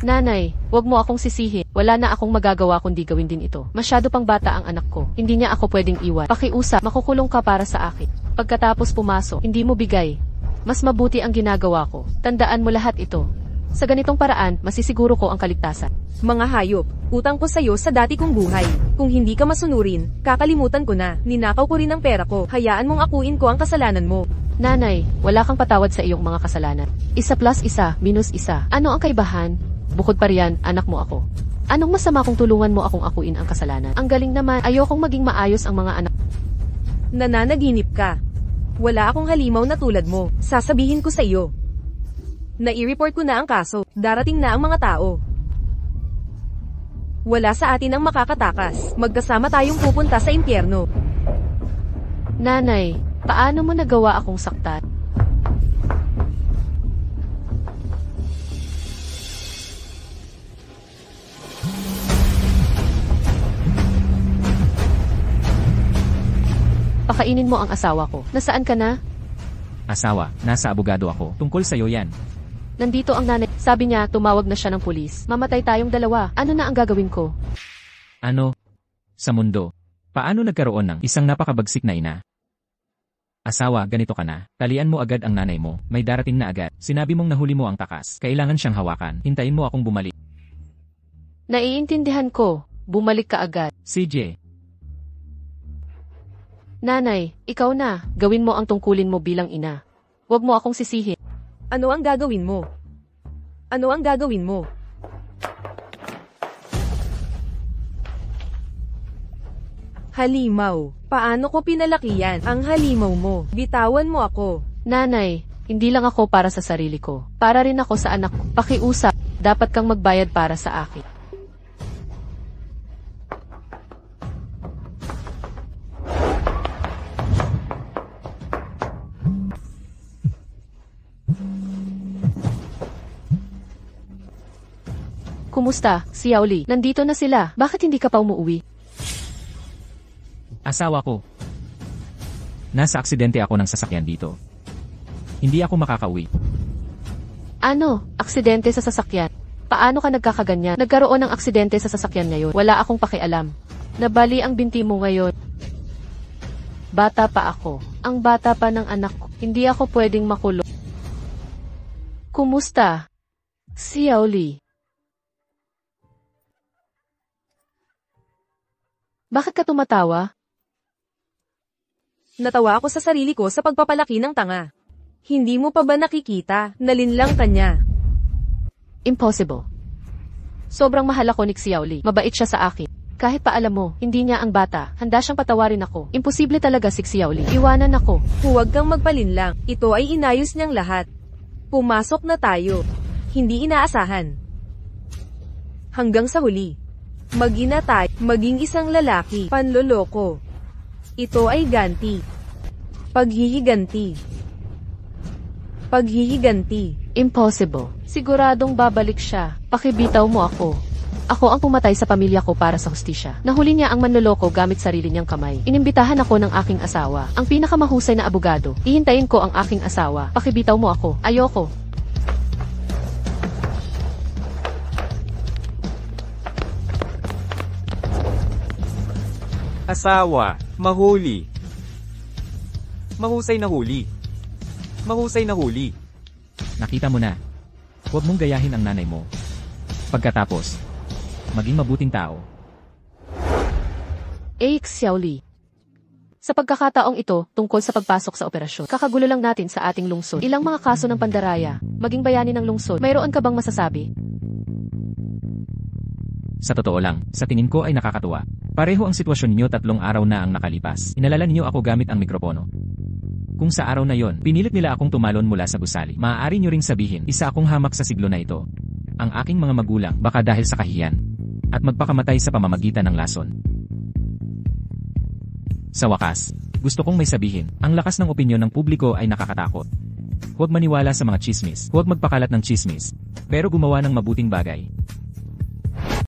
Nanay, wag mo akong sisihin. Wala na akong magagawa kundi gawin din ito. Masyado pang bata ang anak ko. Hindi niya ako pwedeng iwan. Pakiusap, makukulong ka para sa akin. Pagkatapos pumasok, hindi mo bigay. Mas mabuti ang ginagawa ko. Tandaan mo lahat ito. Sa ganitong paraan, masisiguro ko ang kaligtasan.
Mga hayop, utang ko sa'yo sa dati kong buhay. Kung hindi ka masunurin, kakalimutan ko na. Ninakaw ko rin ang pera ko. Hayaan mong akuin ko ang kasalanan mo.
Nanay, wala kang patawad sa iyong mga kasalanan. 1+1 - Ano ang kaibahan? Bukod pa riyan, anak mo ako. Anong masama kung tulungan mo akong akuin ang kasalanan? Ang galing naman, ayokong maging maayos ang mga anak.
Nananaginip ka. Wala akong halimaw na tulad mo. Sasabihin ko sa iyo. Nai-report ko na ang kaso. Darating na ang mga tao. Wala sa atin ang makakatakas. Magkasama tayong pupunta sa impyerno.
Nanay, paano mo nagawa akong saktan? Pakainin mo ang asawa ko. Nasaan ka na?
Asawa, nasa abogado ako. Tungkol sa'yo yan.
Nandito ang nanay. Sabi niya, tumawag na siya ng pulis. Mamatay tayong dalawa. Ano na ang gagawin ko?
Ano? Sa mundo. Paano nagkaroon ng isang napakabagsik na ina? Asawa, ganito ka na. Talian mo agad ang nanay mo. May darating na agad. Sinabi mong nahuli mo ang takas. Kailangan siyang hawakan. Hintayin mo akong bumalik.
Naiintindihan ko. Bumalik ka agad.
CJ.
Nanay, ikaw na. Gawin mo ang tungkulin mo bilang ina. Huwag mo akong sisihin.
Ano ang gagawin mo? Ano ang gagawin mo? Halimaw. Paano ko pinalaki yan? Ang halimaw mo. Bitawan mo ako.
Nanay, hindi lang ako para sa sarili ko. Para rin ako sa anak ko. Pakiusap, dapat kang magbayad para sa akin. Kumusta, si Yaoli? Nandito na sila. Bakit hindi ka pa umuwi?
Asawa ko. Nasa aksidente ako ng sasakyan dito. Hindi ako makakauwi.
Ano? Aksidente sa sasakyan? Paano ka nagkakaganyan? Nagkaroon ng aksidente sa sasakyan ngayon. Wala akong pakialam. Nabali ang binti mo ngayon. Bata pa ako. Ang bata pa ng anak ko. Hindi ako pwedeng makulong. Kumusta? Si Yaoli. Bakit ka tumatawa?
Natawa ako sa sarili ko sa pagpapalaki ng tanga. Hindi mo pa ba nakikita? Nalinlang ka niya.
Impossible. Sobrang mahal ako ni Xiaoli. Mabait siya sa akin. Kahit pa alam mo, hindi niya ang bata. Handa siyang patawarin ako. Imposible talaga si Xiaoli. Iwanan ako.
Huwag kang magpalinlang. Ito ay inayos niyang lahat. Pumasok na tayo. Hindi inaasahan. Hanggang sa huli. Mag-ina tayo. Maging isang lalaki. Panloloko. Ito ay ganti. Paghihiganti. Paghihiganti.
Impossible. Siguradong babalik siya. Pakibitaw mo ako. Ako ang pumatay sa pamilya ko para sa hustisya. Nahuli niya ang manloloko gamit sarili niyang kamay. Inimbitahan ako ng aking asawa. Ang pinakamahusay na abogado. Hihintayin ko ang aking asawa. Pakibitaw mo ako. Ayoko.
Asawa, mahuli. Mahusay na huli. Mahusay na huli.
Nakita mo na. Huwag mong gayahin ang nanay mo. Pagkatapos, maging mabuting tao.
Xiaoli. Sa pagkakataong ito, tungkol sa pagpasok sa operasyon, kakagulo lang natin sa ating lungsod. Ilang mga kaso ng pandaraya, maging bayani ng lungsod. Mayroon ka bang masasabi?
Sa totoo lang, sa tingin ko ay nakakatuwa. Pareho ang sitwasyon niyo 3 araw na ang nakalipas. Inalala niyo ako gamit ang mikropono. Kung sa araw na yon, pinilit nila akong tumalon mula sa gusali. Maaari niyo ring sabihin, isa akong hamak sa siglo na ito. Ang aking mga magulang, baka dahil sa kahiyan. At magpakamatay sa pamamagitan ng lason. Sa wakas, gusto kong may sabihin, ang lakas ng opinyon ng publiko ay nakakatakot. Huwag maniwala sa mga chismis. Huwag magpakalat ng chismis. Pero gumawa ng mabuting bagay.